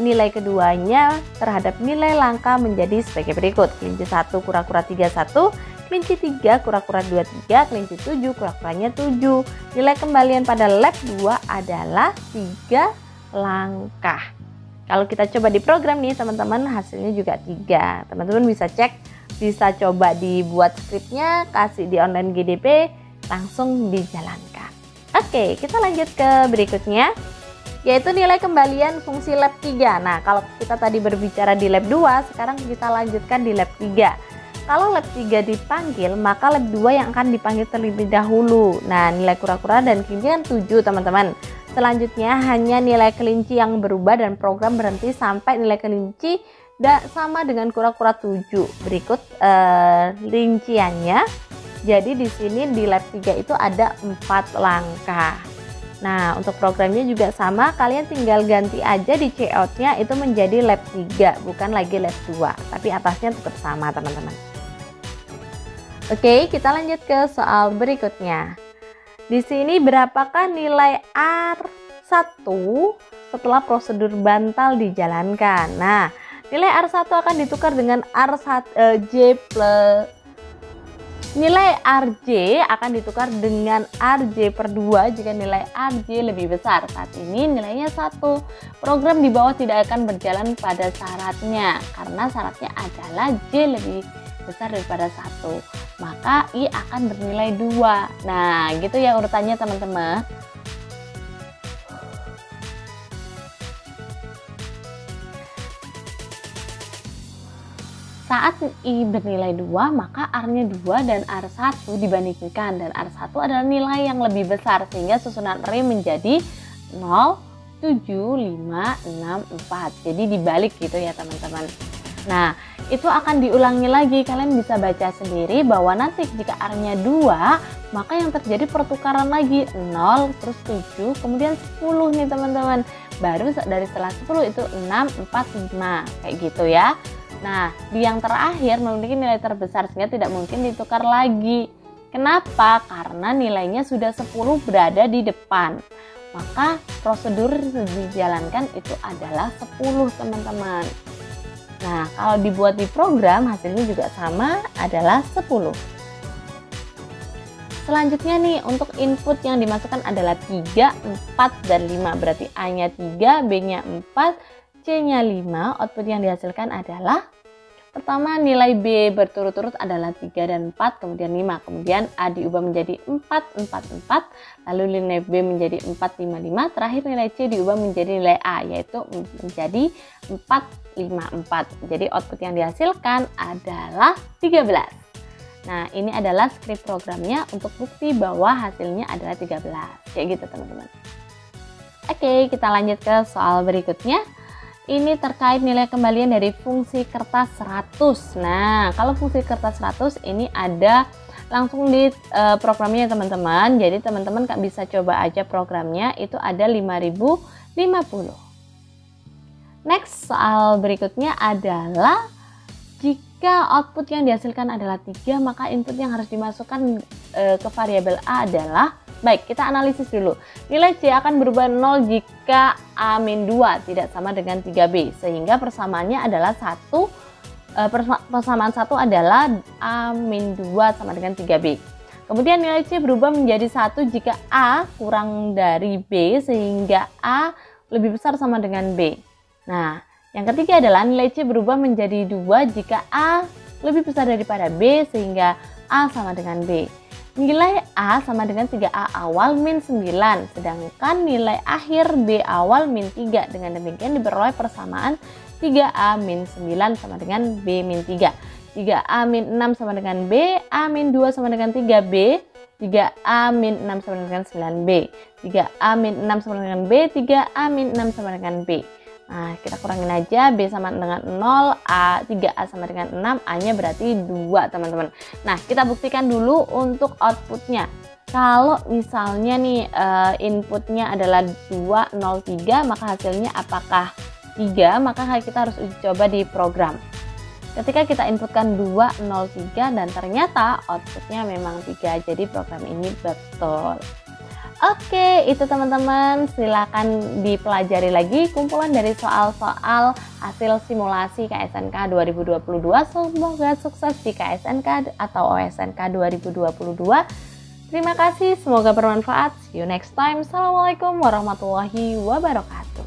Speaker 1: nilai keduanya terhadap nilai langka menjadi sebagai berikut. Kelinci 1, kura-kura 31, kelinci 3, kura-kura 23, kelinci 7, kura-kuranya 7. Nilai kembalian pada lab 2 adalah 3 langkah. Kalau kita coba di program nih teman-teman, hasilnya juga 3. Teman-teman bisa cek, bisa coba dibuat skripnya, kasih di online GDP, langsung dijalankan. Oke, kita lanjut ke berikutnya, yaitu nilai kembalian fungsi lab 3. Nah, kalau kita tadi berbicara di lab 2, sekarang kita lanjutkan di lab 3. Kalau lab 3 dipanggil, maka lab 2 yang akan dipanggil terlebih dahulu. Nah, nilai kura-kura dan kelinci kan 7 teman-teman. Selanjutnya hanya nilai kelinci yang berubah dan program berhenti sampai nilai kelinci sama dengan kura-kura 7. Berikut rinciannya. Jadi di sini di lab 3 itu ada 4 langkah. Nah, untuk programnya juga sama, kalian tinggal ganti aja di layoutnya itu menjadi lab 3, bukan lagi lab 2, tapi atasnya tetap sama teman-teman. Oke, kita lanjut ke soal berikutnya. Di sini berapakah nilai R1 setelah prosedur bantal dijalankan? Nah, nilai R1 akan ditukar dengan nilai RJ akan ditukar dengan RJ per 2 jika nilai RJ lebih besar. Saat ini nilainya 1. Program di bawah tidak akan berjalan pada syaratnya, karena syaratnya adalah J lebih besar daripada 1. Maka I akan bernilai 2. Nah, gitu ya urutannya teman-teman. Saat I bernilai 2, maka R-nya 2 dan R1 dibandingkan. Dan R1 adalah nilai yang lebih besar, sehingga susunan array menjadi 0, 7, 5, 6, 4. Jadi dibalik gitu ya teman-teman. Nah, itu akan diulangi lagi. Kalian bisa baca sendiri bahwa nanti jika R-nya 2, maka yang terjadi pertukaran lagi 0, terus 7, kemudian 10 nih teman-teman. Baru dari setelah 10 itu 6, 4, 5. Kayak gitu ya. Nah, di yang terakhir memiliki nilai terbesar sehingga tidak mungkin ditukar lagi. Kenapa? Karena nilainya sudah 10 berada di depan. Maka prosedur dijalankan itu adalah 10 teman-teman. Nah, kalau dibuat di program hasilnya juga sama, adalah 10. Selanjutnya nih, untuk input yang dimasukkan adalah 3, 4, dan 5. Berarti A-nya 3, B-nya 4, C-nya 5, output yang dihasilkan adalah pertama nilai B berturut-turut adalah 3 dan 4, kemudian 5, kemudian A diubah menjadi 4, 4, 4, lalu nilai B menjadi 4, 5, 5, terakhir nilai C diubah menjadi nilai A, yaitu menjadi 4, 5, 4. Jadi output yang dihasilkan adalah 13. Nah, ini adalah script programnya untuk bukti bahwa hasilnya adalah 13. Kayak gitu teman-teman. Oke, kita lanjut ke soal berikutnya. Ini terkait nilai kembalian dari fungsi kertas 100. Nah, kalau fungsi kertas 100 ini ada langsung di programnya teman-teman. Jadi teman-teman bisa coba aja programnya, itu ada 5050. Next, soal berikutnya adalah jika output yang dihasilkan adalah 3, maka input yang harus dimasukkan ke variabel A adalah, baik, kita analisis dulu. Nilai C akan berubah 0 jika A-2 tidak sama dengan 3B, sehingga persamaannya adalah persamaan 1 adalah A-2 sama dengan 3B. Kemudian nilai C berubah menjadi 1 jika A kurang dari B, sehingga A lebih besar sama dengan B. Nah, yang ketiga adalah nilai C berubah menjadi 2 jika A lebih besar daripada B, sehingga A sama dengan B. Nilai A sama dengan 3A awal min 9, sedangkan nilai akhir B awal min 3. Dengan demikian diperoleh persamaan 3A min 9 sama dengan B min 3. 3A min 6 sama dengan B, A min 2 sama dengan 3B, 3A min 6 sama dengan 9B, 3A min 6 sama dengan B, 3A min 6 sama dengan B. Nah, kita kurangin aja, B sama dengan 0, 3A sama dengan 6, A-nya berarti 2 teman-teman. Nah, kita buktikan dulu untuk outputnya. Kalau misalnya nih inputnya adalah 203, maka hasilnya apakah 3? Maka kita harus uji coba di program. Ketika kita inputkan 203 dan ternyata outputnya memang 3, jadi program ini betul. Oke, itu teman-teman, silakan dipelajari lagi kumpulan dari soal-soal hasil simulasi KSNK 2022. Semoga sukses di KSNK atau OSNK 2022. Terima kasih, semoga bermanfaat. See you next time. Assalamualaikum warahmatullahi wabarakatuh.